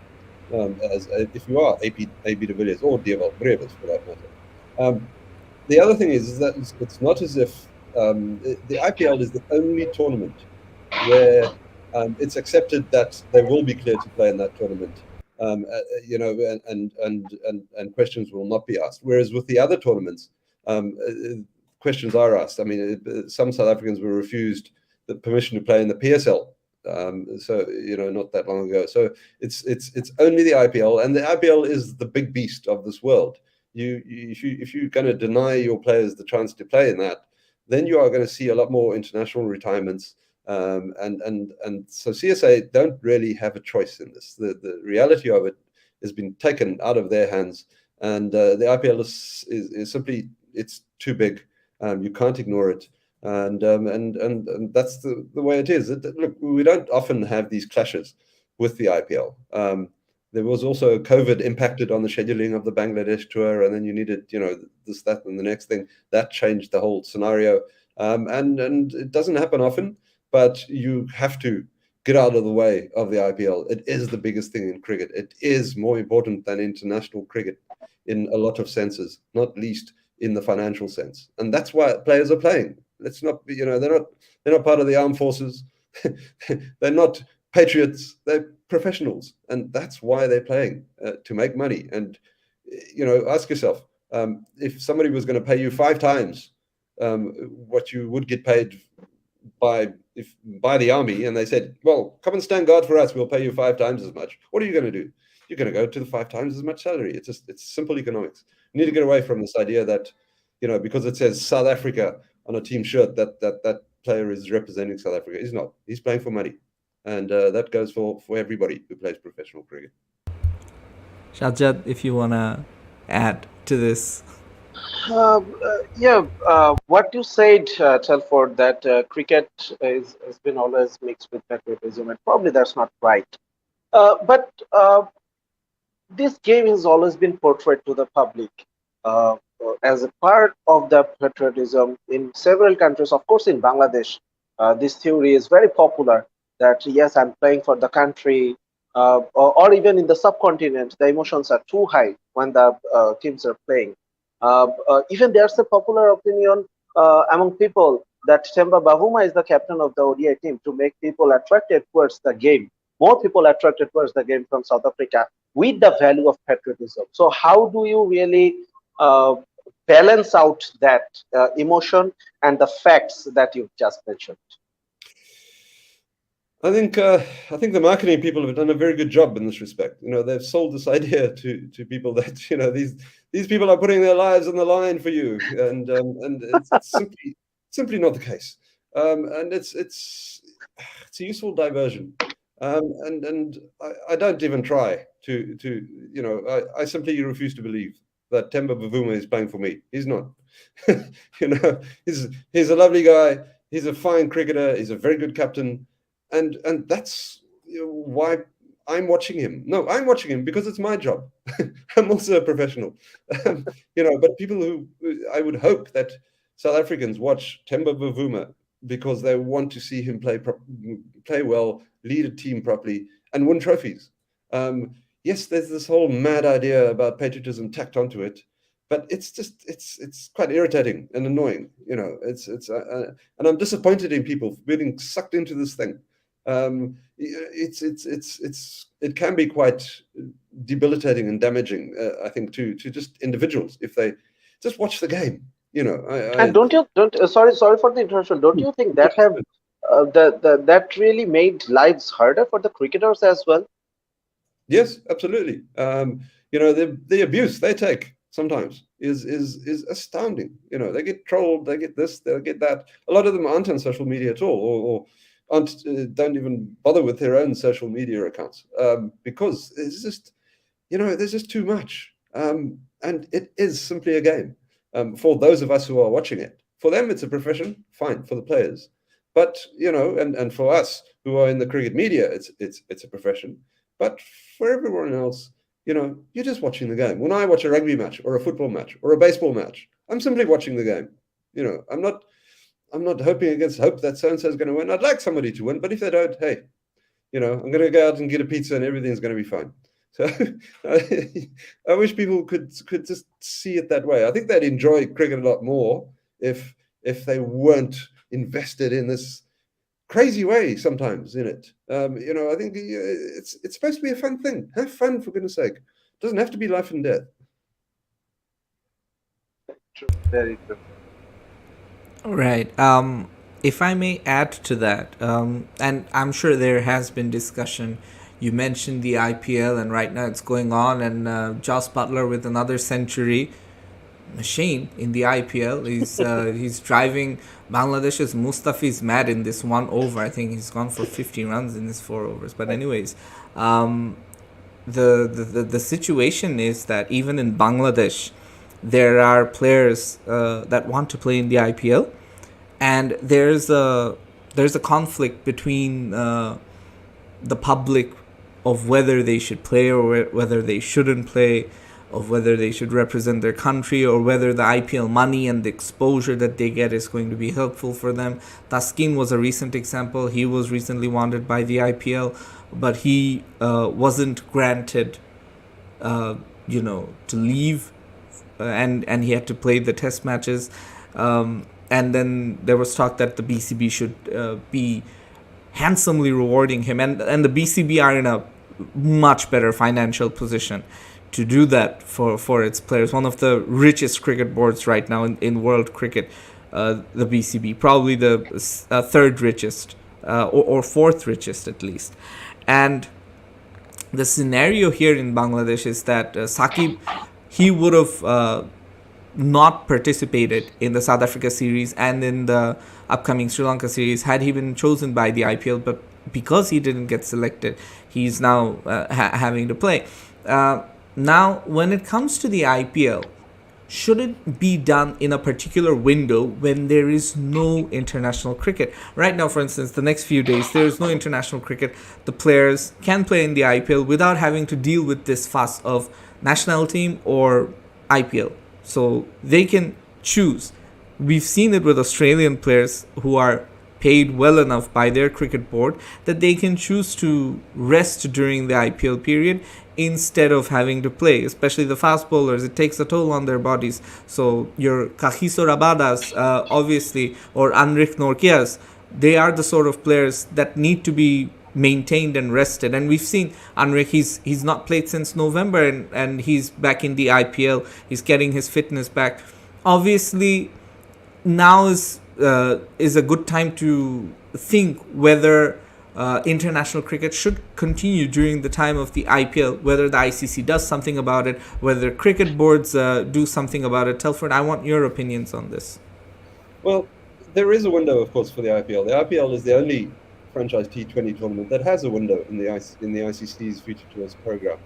as if you are AB de Villiers or Dewald Brevis for that matter. The other thing is that it's not as if the IPL is the only tournament where it's accepted that they will be cleared to play in that tournament and questions will not be asked. Whereas with the other tournaments, questions are asked. I mean, some South Africans were refused the permission to play in the PSL. So not that long ago. So it's only the IPL, and the IPL is the big beast of this world. If you're going to deny your players the chance to play in that, then you are going to see a lot more international retirements. And so CSA don't really have a choice in this. The reality of it has been taken out of their hands, and the IPL is simply, it's too big. You can't ignore it. And that's the way it is. Look, we don't often have these clashes with the IPL. There was also COVID impacted on the scheduling of the Bangladesh tour, and then you needed, this, that, and the next thing. That changed the whole scenario. And it doesn't happen often, but you have to get out of the way of the IPL. It is the biggest thing in cricket. It is more important than international cricket in a lot of senses, not least in the financial sense. And that's why players are playing. Let's not be, they're not part of the armed forces. They're not patriots. They're professionals, and that's why they're playing, to make money. And ask yourself, if somebody was going to pay you 5 times what you would get paid by the army, and they said, well, come and stand guard for us, we'll pay you 5 times as much, what are you going to do? You're going to go to the 5 times as much salary. It's simple economics. You need to get away from this idea that because it says South Africa on a team shirt, that player is representing South Africa. He's not. He's playing for money, and that goes for everybody who plays professional cricket. Shajat, if you wanna add to this. What you said, Telford, that cricket has been always mixed with patriotism, and probably that's not right. But this game has always been portrayed to the public as a part of the patriotism in several countries. Of course, in Bangladesh, this theory is very popular, that yes, I'm playing for the country, or even in the subcontinent, the emotions are too high when the teams are playing. Even there's a popular opinion among people that Temba Bavuma is the captain of the ODI team to make people attracted towards the game, more people attracted towards the game from South Africa with the value of patriotism. So how do you really balance out that emotion and the facts that you've just mentioned? I think the marketing people have done a very good job in this respect. They've sold this idea to people that these people are putting their lives on the line for you, and it's simply not the case. And it's a useful diversion, and I don't even try to I simply refuse to believe that Temba Bavuma is playing for me. He's not. He's a lovely guy. He's a fine cricketer. He's a very good captain. And that's why I'm watching him. No, I'm watching him because it's my job. I'm also a professional. But people who, I would hope that South Africans watch Temba Bavuma because they want to see him play well, lead a team properly, and win trophies. Yes, there's this whole mad idea about patriotism tacked onto it, but it's just it's quite irritating and annoying. And I'm disappointed in people getting sucked into this thing. It can be quite debilitating and damaging, I think, to just individuals if they just watch the game. And sorry for the interruption. Don't you think that that really made lives harder for the cricketers as well? Yes, absolutely. The abuse they take sometimes is astounding. They get trolled, they get this, they get that. A lot of them aren't on social media at all, or don't even bother with their own social media accounts, because it's just, there's just too much. And it is simply a game. For those of us who are watching it, for them it's a profession, fine, for the players. But and for us who are in the cricket media, it's a profession. But for everyone else, you're just watching the game. When I watch a rugby match or a football match or a baseball match, I'm simply watching the game. I'm not hoping against hope that so-and-so is going to win. I'd like somebody to win, but if they don't, hey, I'm going to go out and get a pizza and everything's going to be fine. So I wish people could just see it that way. I think they'd enjoy cricket a lot more if they weren't invested in this crazy way sometimes in it. I think it's supposed to be a fun thing. Have fun, for goodness sake. It doesn't have to be life and death. True, very true. Right. If I may add to that, and I'm sure there has been discussion. You mentioned the IPL, and right now it's going on, and Joss Butler with another century machine in the IPL. He's driving Bangladesh's Mustafiz mad in this one over. I think he's gone for 50 runs in his 4 overs. But anyways, the situation is that even in Bangladesh, there are players that want to play in the IPL, and there's a conflict between the public of whether they should play or whether they shouldn't play, of whether they should represent their country, or whether the IPL money and the exposure that they get is going to be helpful for them. Taskin was a recent example. He was recently wanted by the IPL, but he wasn't granted, to leave, and he had to play the test matches. And then there was talk that the BCB should be handsomely rewarding him, and the BCB are in a much better financial position to do that for its players. One of the richest cricket boards right now in world cricket, the BCB, probably the third richest or fourth richest at least. And the scenario here in Bangladesh is that Sakib, he would have not participated in the South Africa series and in the upcoming Sri Lanka series had he been chosen by the IPL, but because he didn't get selected, he's now having to play. Now, when it comes to the IPL, should it be done in a particular window when there is no international cricket? Right now, for instance, the next few days, there is no international cricket. The players can play in the IPL without having to deal with this fuss of national team or IPL. So they can choose. We've seen it with Australian players who are paid well enough by their cricket board that they can choose to rest during the IPL period instead of having to play, especially the fast bowlers. It takes a toll on their bodies. So your Kagiso Rabadas, obviously, or Anrich Norkias, they are the sort of players that need to be maintained and rested. And we've seen Anrich, he's not played since November, and he's back in the IPL. He's getting his fitness back. Obviously, now is a good time to think whether international cricket should continue during the time of the IPL, whether the ICC does something about it, whether cricket boards do something about it. Telford, I want your opinions on this. Well, there is a window, of course, for the IPL. The IPL is the only franchise T20 tournament that has a window in the ICC's Future Tours program.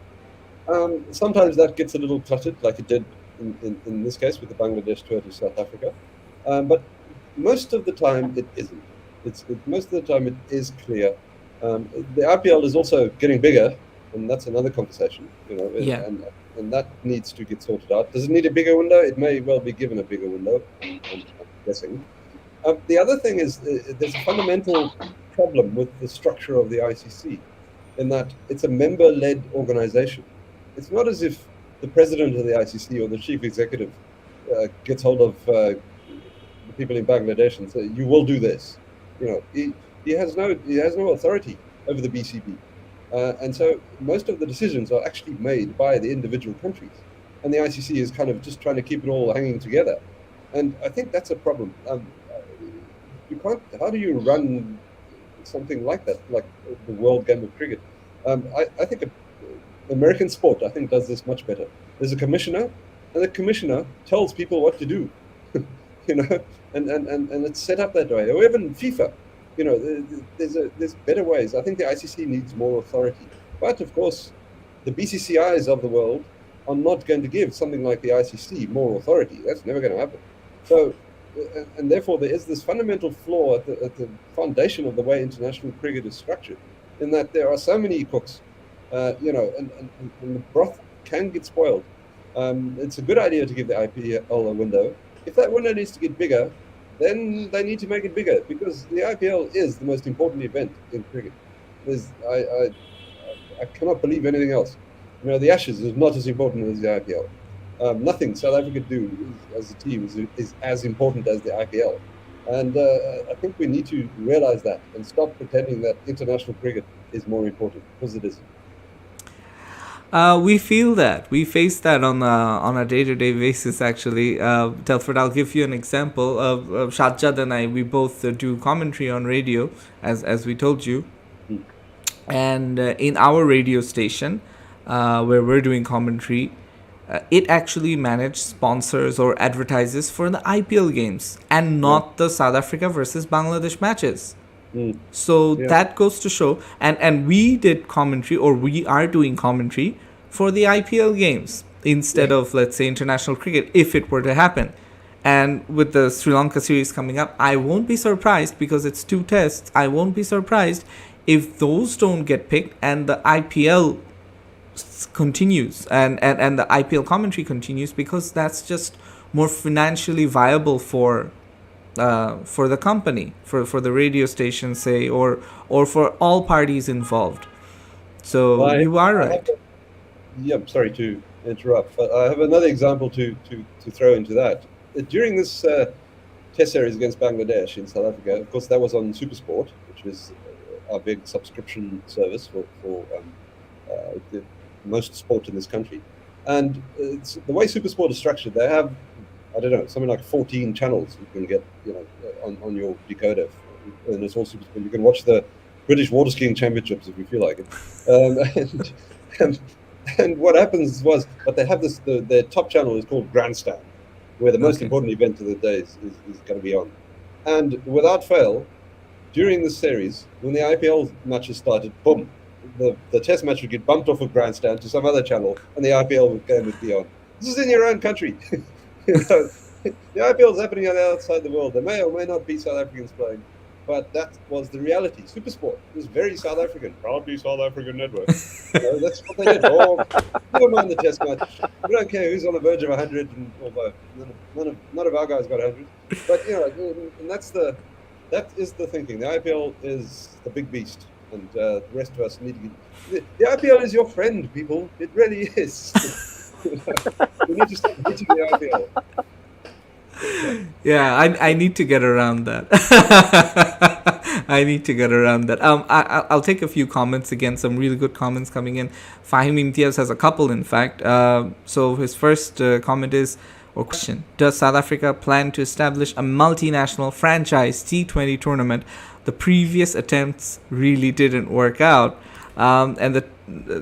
Sometimes that gets a little cluttered, like it did in this case with the Bangladesh tour to South Africa. But most of the time it isn't. Most of the time it is clear. The IPL is also getting bigger, and that's another conversation. And that needs to get sorted out. Does it need a bigger window? It may well be given a bigger window. I'm guessing. The other thing is there's a fundamental problem with the structure of the ICC, in that it's a member-led organization. It's not as if the president of the ICC or the chief executive gets hold of the people in Bangladesh and say, "You will do this." He has no authority over the BCB, and so most of the decisions are actually made by the individual countries, and the ICC is kind of just trying to keep it all hanging together, and I think that's a problem. You can't. How do you run something like that, like the World Game of Cricket? I think American sport, I think, does this much better. There's a commissioner, and the commissioner tells people what to do. And it's set up that way. Or even FIFA, there's better ways. I think the ICC needs more authority. But of course, the BCCIs of the world are not going to give something like the ICC more authority. That's never going to happen. So, and therefore, there is this fundamental flaw at the foundation of the way international cricket is structured, in that there are so many cooks, and the broth can get spoiled. It's a good idea to give the IPL a window. If that window needs to get bigger, then they need to make it bigger, because the IPL is the most important event in cricket. I cannot believe anything else. The Ashes is not as important as the IPL. Nothing South Africa do as a team is as important as the IPL. And I think we need to realize that and stop pretending that international cricket is more important, because it isn't. We feel that. We face that on a day-to-day basis, actually. Telford, I'll give you an example. Shadjad and I, we both do commentary on radio, as we told you. Mm. And in our radio station, where we're doing commentary, it actually managed sponsors or advertises for the IPL games and not the South Africa versus Bangladesh matches. Mm. So Yeah. that goes to show, and we did commentary, or we are doing commentary for the IPL games instead Yeah. of, let's say, international cricket, if it were to happen. And with the Sri Lanka series coming up, I won't be surprised, because it's 2 tests. I won't be surprised if those don't get picked and the IPL continues, and the IPL commentary continues, because that's just more financially viable for the company, for the radio station, say, or for all parties involved. So I, you are I have right. Yeah, sorry to interrupt, but I have another example to throw into that. During this Test series against Bangladesh in South Africa, of course, that was on SuperSport, which is our big subscription service for the most sport in this country. And the way SuperSport is structured, they have, I don't know, something like 14 channels you can get, on your decoder, and it's all SuperSport. You can watch the British Water Skiing Championships if you feel like it. And, and what happens was, but they have this, their top channel is called Grandstand, where the most Okay. important event of the day is going to be on. And without fail, during the series, when the IPL matches started, boom, the test match would get bumped off of Grandstand to some other channel, and the IPL game would be on. This is in your own country. The IPL is happening outside the world. There may or may not be South Africans playing, but that was the reality. SuperSport was very South African, proudly South African network. That's what they did. Oh, never mind the test match. We don't care who's on the verge of 100, although none of our guys got 100. But and that is the thinking. The IPL is the big beast, and the rest of us need to get. The IPL is your friend, people. It really is. We need to stop beating the IPL. Yeah, I need to get around that. I need to get around that. I'll take a few comments again. Some really good comments coming in. Fahim Imtiaz has a couple, in fact. So his first comment is, or question: does South Africa plan to establish a multinational franchise T20 tournament? The previous attempts really didn't work out. And the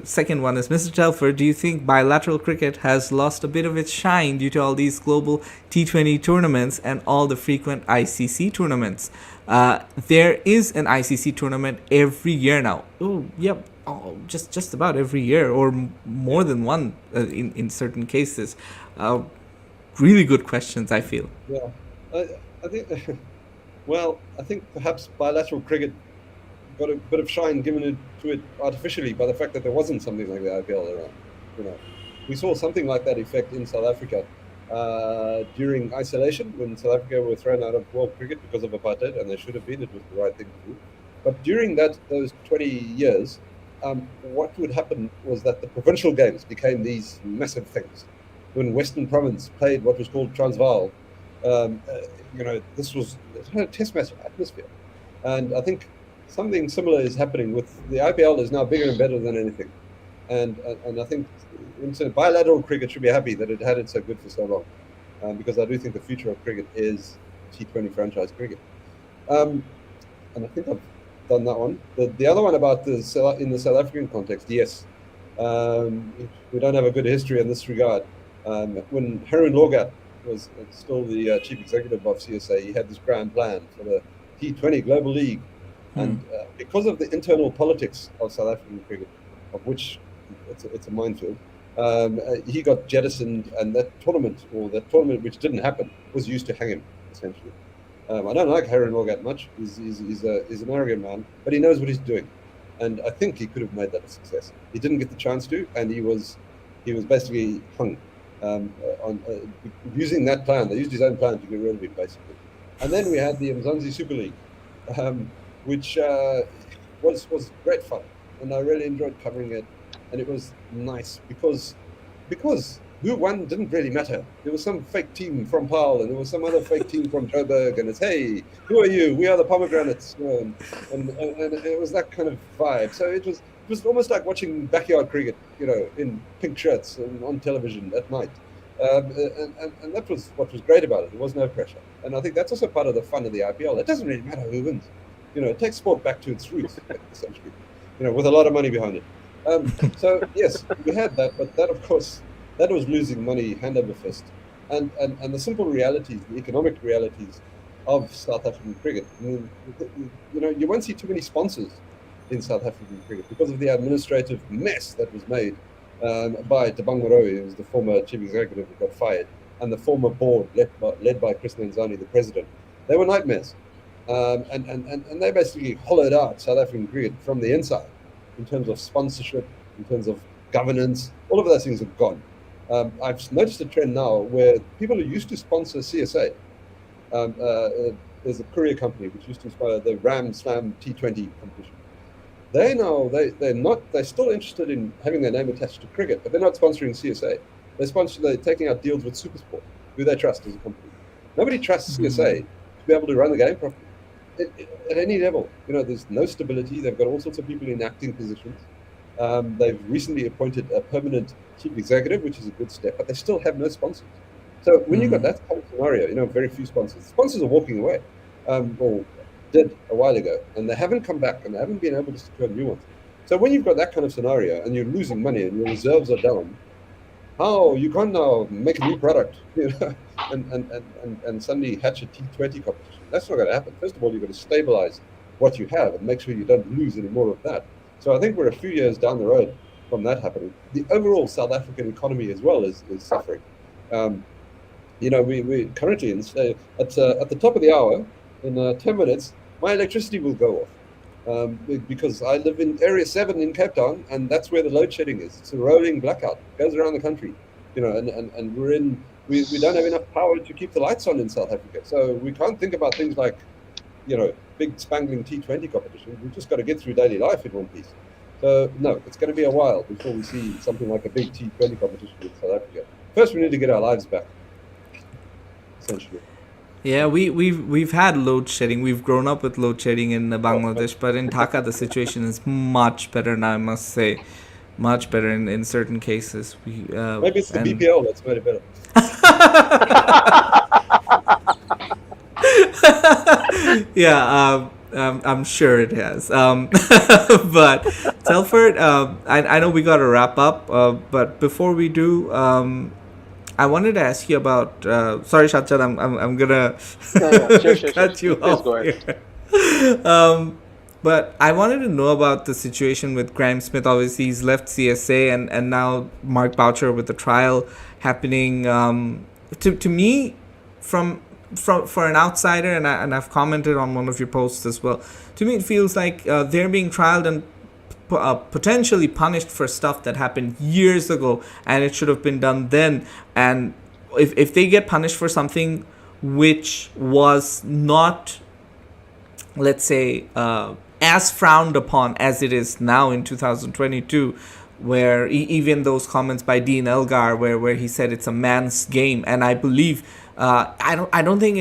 second one is, Mr. Telford, do you think bilateral cricket has lost a bit of its shine due to all these global T20 tournaments and all the frequent ICC tournaments? There is an ICC tournament every year now. Oh, yep. Oh, just about every year, or more than one in certain cases. Really good questions, I feel. Yeah, I think. Well, I think perhaps bilateral cricket got a bit of shine given to it artificially by the fact that there wasn't something like the IPL around. We saw something like that effect in South Africa during isolation, when South Africa were thrown out of world cricket because of apartheid, and they should have been. It was the right thing to do. But during those 20 years, what would happen was that the provincial games became these massive things. When Western Province played what was called Transvaal, this was a test match atmosphere, and I think something similar is happening with the IPL. Is now bigger and better than anything, and I think bilateral cricket should be happy that it had it so good for so long, because I do think the future of cricket is T20 franchise cricket, and I think I've done that one. The other one about in the South African context, yes, we don't have a good history in this regard. When Harun Lorgat was still the chief executive of CSA, he had this grand plan for the T20 Global League. And because of the internal politics of South African cricket, of which it's a minefield, he got jettisoned, and that tournament which didn't happen was used to hang him, essentially. I don't like Harun Lorgat much. He's an arrogant man, but he knows what he's doing, and I think he could have made that a success. He didn't get the chance to, and he was basically hung on using that plan. They used his own plan to get rid of him, basically. And then we had the Mzansi Super League, which was great fun, and I really enjoyed covering it. And it was nice because who won didn't really matter. There was some fake team from Paarl, and there was some other fake team from Joburg, and it's, hey, who are you? We are the Pomegranates, and it was that kind of vibe. So it was almost like watching backyard cricket, in pink shirts and on television at night. And that was what was great about it. There was no pressure, and I think that's also part of the fun of the IPL. It doesn't really matter who wins. It takes sport back to its roots, essentially. With a lot of money behind it. So yes, we had that, but that, of course, that was losing money hand over fist, and the simple realities, the economic realities of South African cricket. I mean, you won't see too many sponsors in South African cricket because of the administrative mess that was made by Tabang Moroe, who was the former chief executive who got fired, and the former board led by Chris Nenzani, the president. They were nightmares, and they basically hollowed out South African cricket from the inside in terms of sponsorship, in terms of governance. All of those things are gone. I've noticed a trend now where people who used to sponsor CSA, there's a courier company which used to sponsor the Ram Slam T20 competition. They're still interested in having their name attached to cricket, but they're not sponsoring CSA. They're taking out deals with SuperSport, who they trust as a company. Nobody trusts CSA to be able to run the game properly at any level. There's no stability. They've got all sorts of people in acting positions. They've recently appointed a permanent chief executive, which is a good step, but they still have no sponsors. So when you've got that kind of scenario, very few sponsors. Sponsors are walking away, or did a while ago, and they haven't come back, and they haven't been able to secure new ones. So when you've got that kind of scenario, and you're losing money, and your reserves are down, how you can't now make a new product, and suddenly hatch a T20 competition? That's not going to happen. First of all, you've got to stabilize what you have and make sure you don't lose any more of that. So I think we're a few years down the road from that happening. The overall South African economy as well is suffering. We currently at the top of the hour, in 10 minutes, my electricity will go off because I live in Area 7 in Cape Town, and that's where the load shedding is. It's a rolling blackout. It goes around the country, and we don't have enough power to keep the lights on in South Africa. So we can't think about things like, big spangling T20 competitions. We've just got to get through daily life in one piece. So no, it's going to be a while before we see something like a big T20 competition in South Africa. First, we need to get our lives back, essentially. Yeah, we've had load shedding. We've grown up with load shedding in Bangladesh, but in Dhaka the situation is much better now, I must say. Much better in certain cases. Maybe it's the BPL that's made it better. Yeah, I'm sure it has. But Telford, I know we got to wrap up, but before we do, I wanted to ask you about. Sorry, Shachad, I'm gonna cut you off here. But I wanted to know about the situation with Graham Smith. Obviously, he's left CSA, and now Mark Boucher with the trial happening. To me, for an outsider, and I've commented on one of your posts as well. To me, it feels like they're being trialed and potentially punished for stuff that happened years ago, and it should have been done then. And if they get punished for something which was not, let's say, as frowned upon as it is now in 2022, where even those comments by Dean Elgar, where he said it's a man's game, and I believe I don't think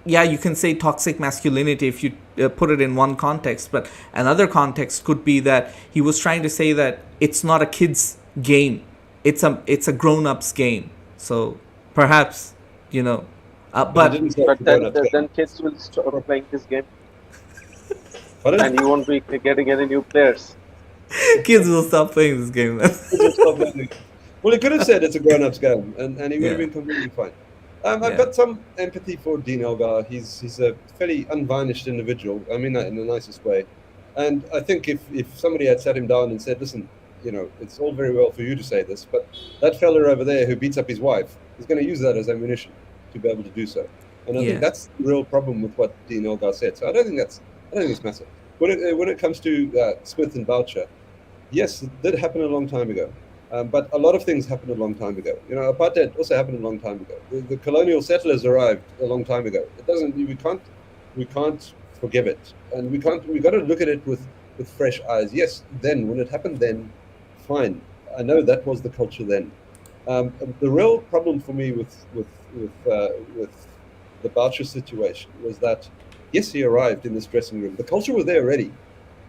yeah, you can say toxic masculinity if you put it in one context, but another context could be that he was trying to say that it's not a kid's game, it's a grown-up's game. So perhaps, but then kids will stop playing this game, and you won't be getting any new players. Kids will stop playing this game then. Well, he could have said it's a grown-up's game, and he would have been completely fine. I've got some empathy for Dean Elgar. He's a fairly unvarnished individual. I mean that in the nicest way. And I think if somebody had sat him down and said, listen, it's all very well for you to say this, but that fella over there who beats up his wife is going to use that as ammunition to be able to do so. And I think that's the real problem with what Dean Elgar said. So I don't think it's massive. When it comes to Smith and Boucher, yes, it did happen a long time ago. But a lot of things happened a long time ago. Apartheid also happened a long time ago. The colonial settlers arrived a long time ago. We can't forgive it, and we got to look at it with fresh eyes. Yes, then when it happened, then fine. I know that was the culture then, The real problem for me with the Boucher situation was that yes, he arrived in this dressing room. The culture was there already,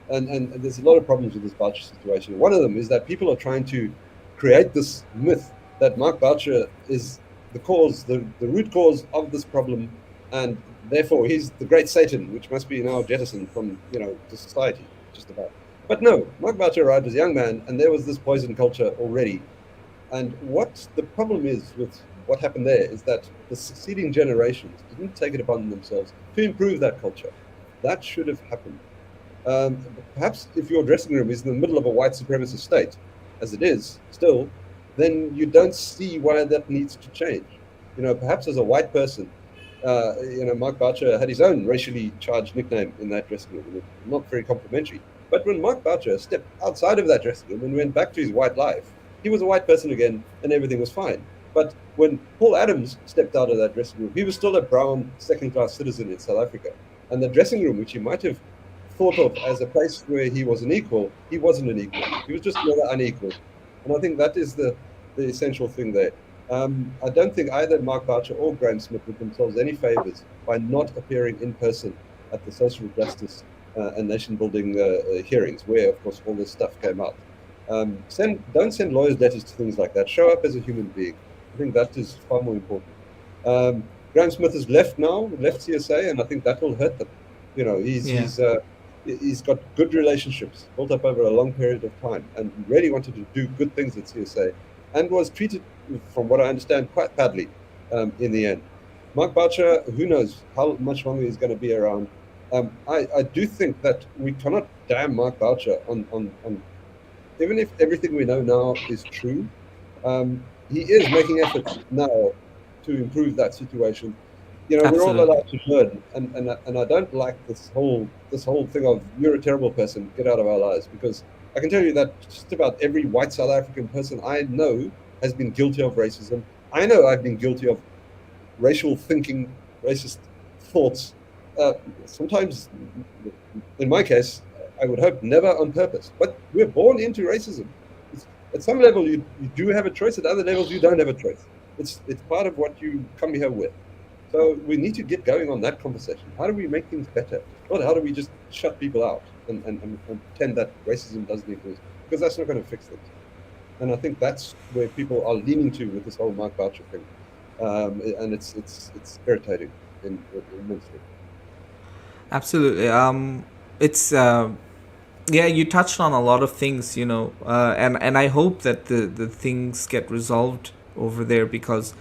and there's a lot of problems with this Boucher situation. One of them is that people are trying to create this myth that Mark Boucher is the root cause of this problem, and therefore he's the great Satan, which must be now jettisoned from the society, just about. But no, Mark Boucher arrived as a young man, and there was this poison culture already. And what the problem is with what happened there is that the succeeding generations didn't take it upon themselves to improve that culture. That should have happened. Perhaps if your dressing room is in the middle of a white supremacist state, as it is still, then you don't see why that needs to change. Perhaps as a white person, Mark Boucher had his own racially charged nickname in that dressing room, not very complimentary. But when Mark Boucher stepped outside of that dressing room and went back to his white life, he was a white person again, and everything was fine. But when Paul Adams stepped out of that dressing room, he was still a brown second-class citizen in South Africa. And the dressing room, which he might have thought of as a place where he was an equal, he wasn't an equal. He was just another unequal. And I think that is the essential thing there. I don't think either Mark Boucher or Graham Smith did themselves any favors by not appearing in person at the social justice and nation-building hearings, where, of course, all this stuff came out. Don't send lawyers letters to things like that. Show up as a human being. I think that is far more important. Graham Smith has left CSA, and I think that will hurt them. He's got good relationships built up over a long period of time, and really wanted to do good things at CSA, and was treated, from what I understand, quite badly in the end. Mark Boucher, who knows how much longer he's going to be around. I do think that we cannot damn Mark Boucher on even if everything we know now is true. He is making efforts now to improve that situation. We're all Absolutely. allowed to learn, and I don't like this whole thing of you're a terrible person, get out of our lives, because I can tell you that just about every white South African person I know has been guilty of racism. I know I've been guilty of racial thinking, racist thoughts. Sometimes, in my case, I would hope never on purpose. But we're born into racism. At some level, you do have a choice. At other levels, you don't have a choice. It's part of what you come here with. So we need to get going on that conversation. How do we make things better? Not how do we just shut people out and pretend that racism doesn't exist, because that's not going to fix things. And I think that's where people are leaning to with this whole Mark Boucher thing, and it's irritating immensely. Absolutely. It's yeah, you touched on a lot of things, and I hope that the things get resolved over there, because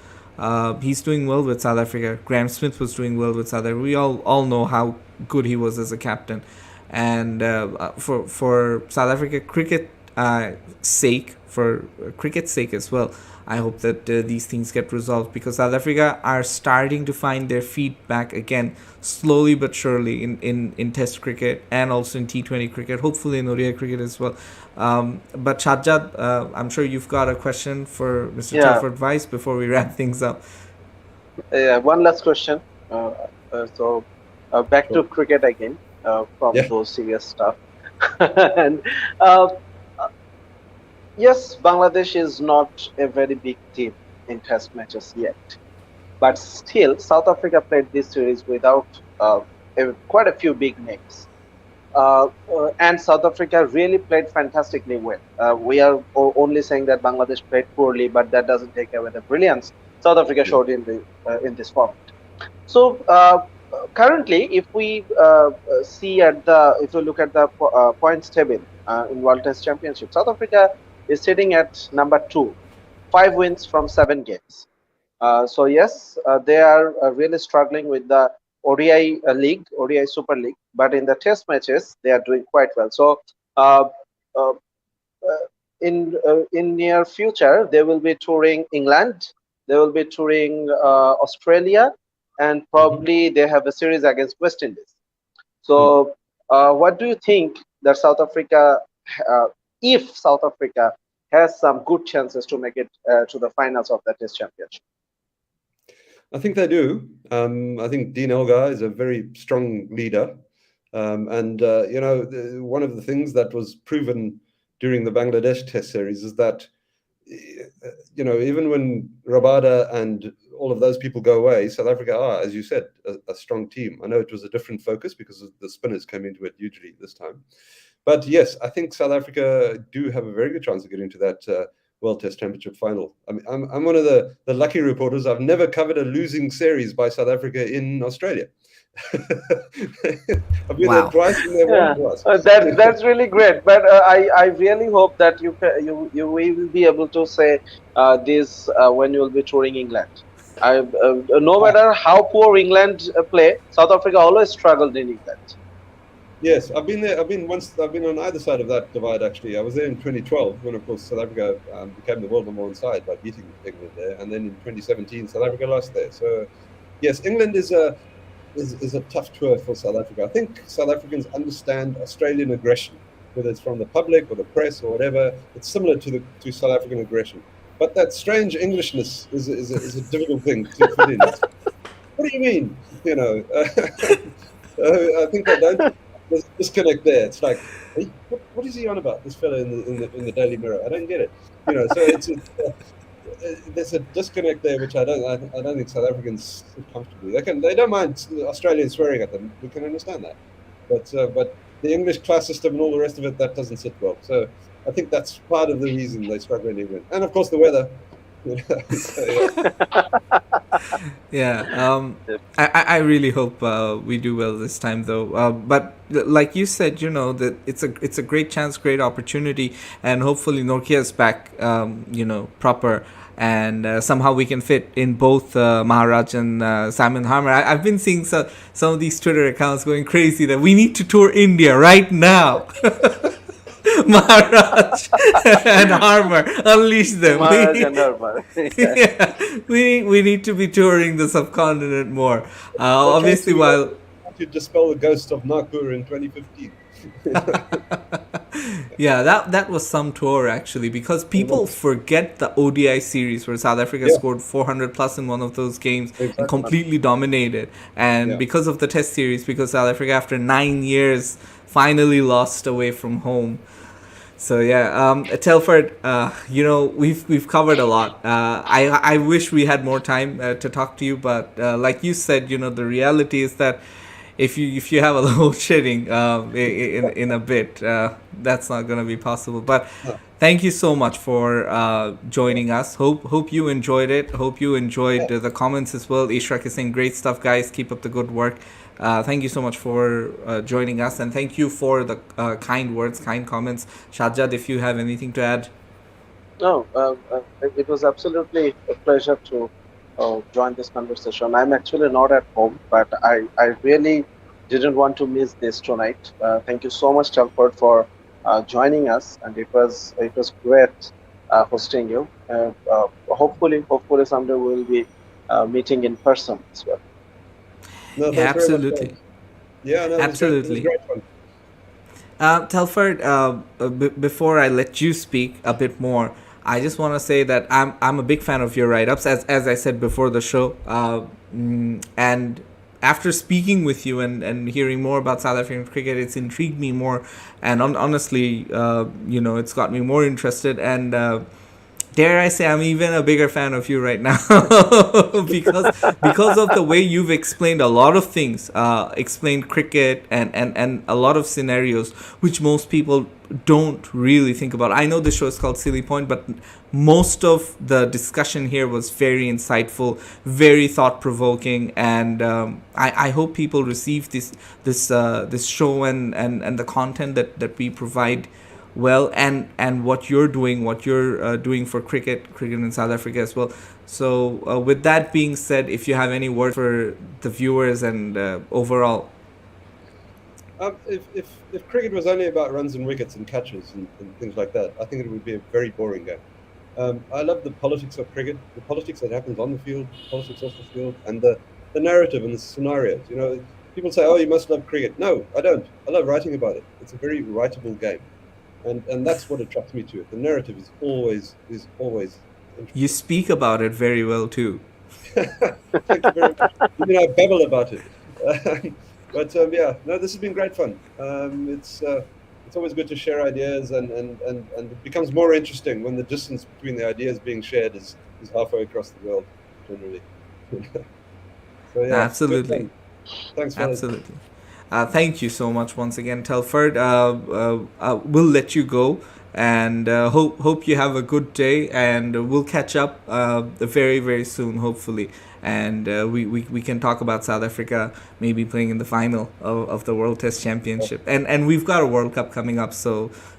he's doing well with South Africa. Graham Smith was doing well with South Africa. We all know how good he was as a captain, and for South Africa cricket sake, for cricket's sake as well, I hope that these things get resolved, because South Africa are starting to find their feet back again, slowly but surely, in Test cricket and also in T20 cricket, hopefully in ODI cricket as well. But Shahjad, I'm sure you've got a question for Mr. Telford Vice before we wrap things up. Yeah, one last question. So back to cricket again, from those serious stuff. And yes, Bangladesh is not a very big team in Test matches yet, but still, South Africa played this series without quite a few big names. And South Africa really played fantastically well. We are only saying that Bangladesh played poorly, but that doesn't take away the brilliance South Africa showed in this format. So currently, if we if we look at the points table in World Test Championship, South Africa is sitting at number 2, 5 wins from 7 games. So yes, they are really struggling with the ODI league, ODI Super League, but in the Test matches they are doing quite well. So in near future they will be touring England, they will be touring Australia, and probably they have a series against West Indies. So what do you think that South Africa, if South Africa has some good chances to make it to the finals of the Test Championship? I think they do. I think Dean Elgar is a very strong leader. And one of the things that was proven during the Bangladesh Test series is that even when Rabada and all of those people go away, South Africa are, as you said, a strong team. I know it was a different focus because the spinners came into it hugely this time. But yes, I think South Africa do have a very good chance of getting to that World Test Championship final. I mean, I'm one of the lucky reporters. I've never covered a losing series by South Africa in Australia. I've been there twice and they won twice. That's really great. But I really hope that you will be able to say this when you will be touring England. No matter how poor England play, South Africa always struggled in England. Yes, I've been there. I've been on either side of that divide. Actually, I was there in 2012 when, of course, South Africa became the world #1 side by beating England there, and then in 2017, South Africa lost there. So, yes, England is a tough tour for South Africa. I think South Africans understand Australian aggression, whether it's from the public or the press or whatever. It's similar to South African aggression, but that strange Englishness is a difficult thing to fit in. What do you mean? I think I don't. There's a disconnect there. It's like, hey, what is he on about? This fellow in the Daily Mirror. I don't get it. So there's a disconnect there, which I don't think South Africans sit comfortably. They don't mind Australians swearing at them. We can understand that, but the English class system and all the rest of it, that doesn't sit well. So I think that's part of the reason they struggle in England, and of course the weather. I really hope we do well this time, though. But like you said, that it's a great chance, great opportunity, and hopefully Norkia's back, proper, and somehow we can fit in both Maharaj and Simon Harmer. I've been seeing some of these Twitter accounts going crazy that we need to tour India right now. Maharaj and Harmer, unleash them. Maharaj and Harmer. We need to be touring the subcontinent more. Obviously, while to dispel the ghost of Nagpur in 2015. Yeah, that was some tour actually, because people forget the ODI series where South Africa scored 400 plus in one of those games and completely dominated. And because of the Test series, because South Africa after 9 years finally lost away from home. So Telford, we've covered a lot. I wish we had more time to talk to you, but like you said, the reality is that if you have a load shedding in a bit, that's not going to be possible. But thank you so much for joining us. Hope you enjoyed it. Hope you enjoyed the comments as well. Ishraq is saying great stuff, guys. Keep up the good work. Thank you so much for joining us, and thank you for the kind words, kind comments. Shahjad, if you have anything to add. No, it was absolutely a pleasure to join this conversation. I'm actually not at home, but I really didn't want to miss this tonight. Thank you so much, Telford, for joining us, and it was great hosting you. Hopefully someday we'll be meeting in person as well. No, absolutely. Absolutely. Telford, before I let you speak a bit more, I just want to say that I'm a big fan of your write-ups, as I said before the show. And after speaking with you and hearing more about South African cricket, it's intrigued me more. And honestly, it's got me more interested. And dare I say, I'm even a bigger fan of you right now because of the way you've explained a lot of things, explained cricket and a lot of scenarios which most people don't really think about. I know the show is called Silly Point, but most of the discussion here was very insightful, very thought-provoking, and I hope people receive this show and the content that we provide well, and what you're doing for cricket in South Africa as well. So with that being said, if you have any word for the viewers and overall. If cricket was only about runs and wickets and catches and things like that, I think it would be a very boring game. I love the politics of cricket, the politics that happens on the field, politics off the field, and the narrative and the scenarios. People say, "Oh, you must love cricket." No, I don't. I love writing about it. It's a very writable game. And that's what attracts me to it. The narrative is always interesting. You speak about it very well too. Thank you very much. I babble about it. But this has been great fun. it's always good to share ideas, and it becomes more interesting when the distance between the ideas being shared is halfway across the world, generally. So yeah, Absolutely. good fun. Thanks, fellas. Absolutely. Thank you so much once again, Telford. We'll let you go, and hope you have a good day, and we'll catch up very very soon, hopefully, and we can talk about South Africa maybe playing in the final of the World Test Championship, and we've got a World Cup coming up, so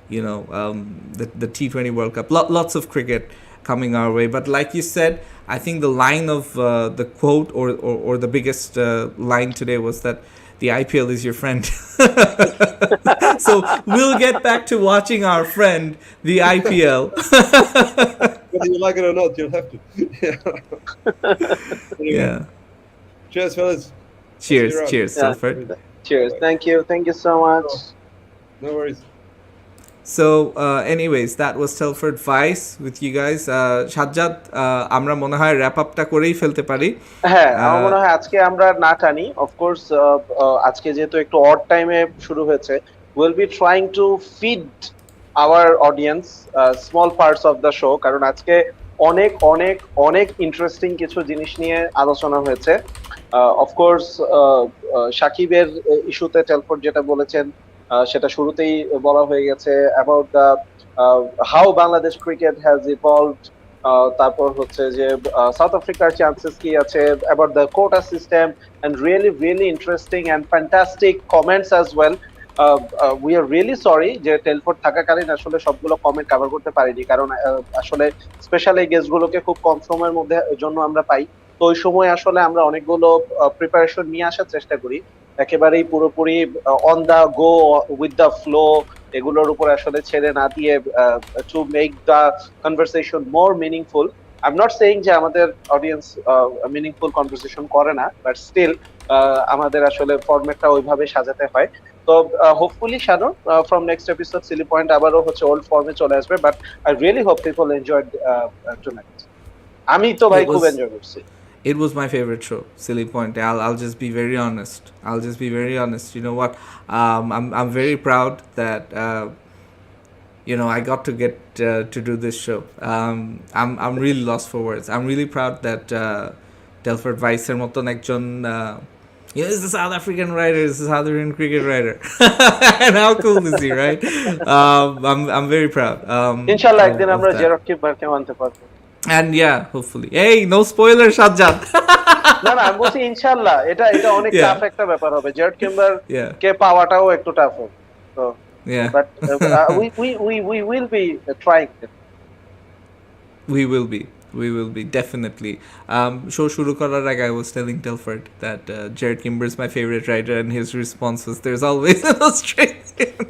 the T20 World Cup, lots of cricket coming our way. But like you said, I think the line of the quote or the biggest line today was that the IPL is your friend. So we'll get back to watching our friend, the IPL. Whether you like it or not, you'll have to. Anyway, Yeah. cheers, fellas. Cheers, See you around. cheers, Yeah. Telford. Cheers. Thank you so much. No worries. So, anyways, that was Telford Vice with you guys. Sajjad, আমরা মনে হয় wrap upটা করেই ফেলতে পারি। হ্যাঁ, আমার মনে হয় আজকে আমরা না টানি। অফকোর্স আজকে যেহেতু একটু অড টাইমে শুরু হয়েছে, will be trying to feed hour audience small parts of the show, কারণ আজকে অনেক অনেক অনেক ইন্টারেস্টিং কিছু জিনিস নিয়ে আলোচনা হয়েছে। অফকোর্স সাকিবের ইস্যুতে টেলফোর্ড যেটা বলেছেন সেটা শুরুতেই বলা হয়ে গেছে, about the how Bangladesh cricket has evolved. তারপর হচ্ছে যে সাউথ আফ্রিকার চান্সেস কি আছে, about the quota system, and really interesting and fantastic comments as well. We are really sorry যে টেলফোর্ড থাকাকালীন আসলে সবগুলো কমেন্ট কভার করতে পারিনি, কারণ আসলে স্পেশাল এই গেস্ট গুলোকে খুব কম সময়ের মধ্যে জন্য আমরা পাই। তো ওই সময় আসলে আমরা অনেকগুলো প্রিপারেশন নিয়ে আসার চেষ্টা করি, একেবারেই পুরোপুরি on the go with the flow এগুলোর উপর আসলে ছেড়ে না দিয়ে, to make the conversation more meaningful. I am not saying যে আমাদের অডিয়েন্স মিনিংফুল কনভারসেশন করে না, বাট স্টিল আমাদের আসলে ফরম্যাটটা ওইভাবে সাজাতে হয়। তো hopefully Shanu from next episode silly point আবারও হচ্ছে ওল্ড ফর্মে চলে আসবে, but I really hope people enjoyed tonight. আমি তো ভাই খুব এনজয় করছি। It was my favorite show, Silly Point. I'll just be very honest. You know what? I'm very proud that I got to get to do this show. I'm really lost for words. I'm really proud that Telford Vice er moton ekjon is the South African writer, is the South African cricket writer. And how cool is he, right? I'm very proud. Inshallah ekdin amra Gerard Kimber ke mante parbo. And yeah, hopefully. Hey, no spoiler, Sajjad. না আমি বলছি ইনশাআল্লাহ এটা অনেক tough একটা ব্যাপার হবে, Gerard কিম্বার Yeah. কে পাওয়াটাও একটু টাফ হবে। তো Yeah. But we will be trying it. We will be definitely. Show shuru korar age I was telling Telford that Jared Kimber is my favorite writer, and his response was, "There's always an Australian."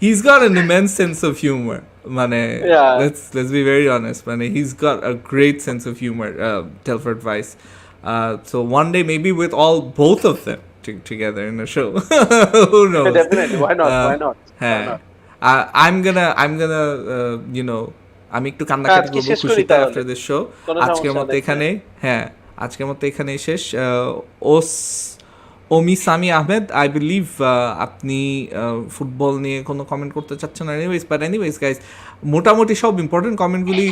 He's got an immense sense of humor. Yeah. Let's be very honest. He's got a great sense of humor, Telford Vice. So one day maybe with both of them together in a show. Who knows? Definitely. Why not? I'm gonna আমি একটু কান্নাকাটি করবো খুশিতে after this show. আজকের মতো এখানেই শেষ। ওমি Sami Ahmed, I believe আপনি ফুটবল নিয়ে কোনো কমেন্ট করতে চাচ্ছেন না। এনিওয়েজ গাইজ, মোটামুটি সব ইম্পর্টেন্ট কমেন্টগুলি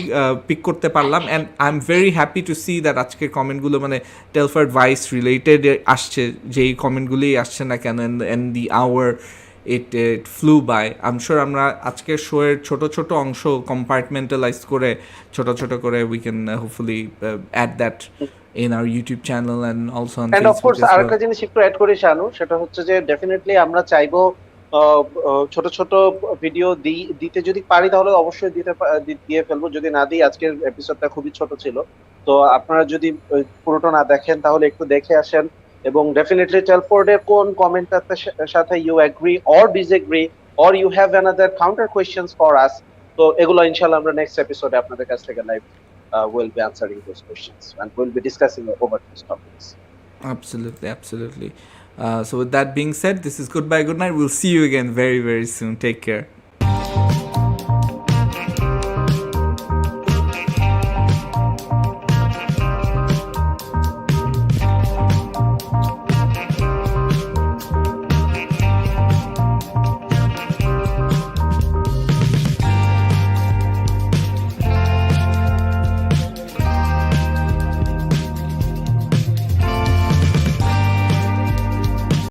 পিক করতে পারলাম, and I am very happy to see that আজকের কমেন্টগুলো টেলফোর্ড ভাইস রিলেটেড আসছে, যেই কমেন্টগুলি আসছে না কেন, and the hour it flew by. I am sure আমরা আজকের শোয়ের ছোট অংশ কম্পার্টমেন্টালাইজ করে ছোট করে we can hopefully add that in our YouTube channel and also on and Facebook. of course as well. আরেকটা জিনিস একটু অ্যাড করি শানু, সেটা হচ্ছে যে ডেফিনেটলি আমরা চাইবো ছোট ভিডিও দিতে যদি পারি তাহলে অবশ্যই দিয়ে ফেলবো, যদি না দিই আজকের এপিসোডটা খুবই ছোট ছিল, তো আপনারা যদি পুরোটা না দেখেন তাহলে একটু দেখে আসেন, এবং ডেফিনেটলি টেলফোর্ডের কোন কমেন্টটার সাথে you agree or disagree or you have another counter questions for us, তো এগুলো ইনশাআল্লাহ আমরা নেক্সট এপিসোডে আপনাদের কাছ থেকে live we'll be answering those questions and we'll be discussing over those topics. Absolutely. So with that being said, this is goodbye, good night. We'll see you again very, very soon. Take care.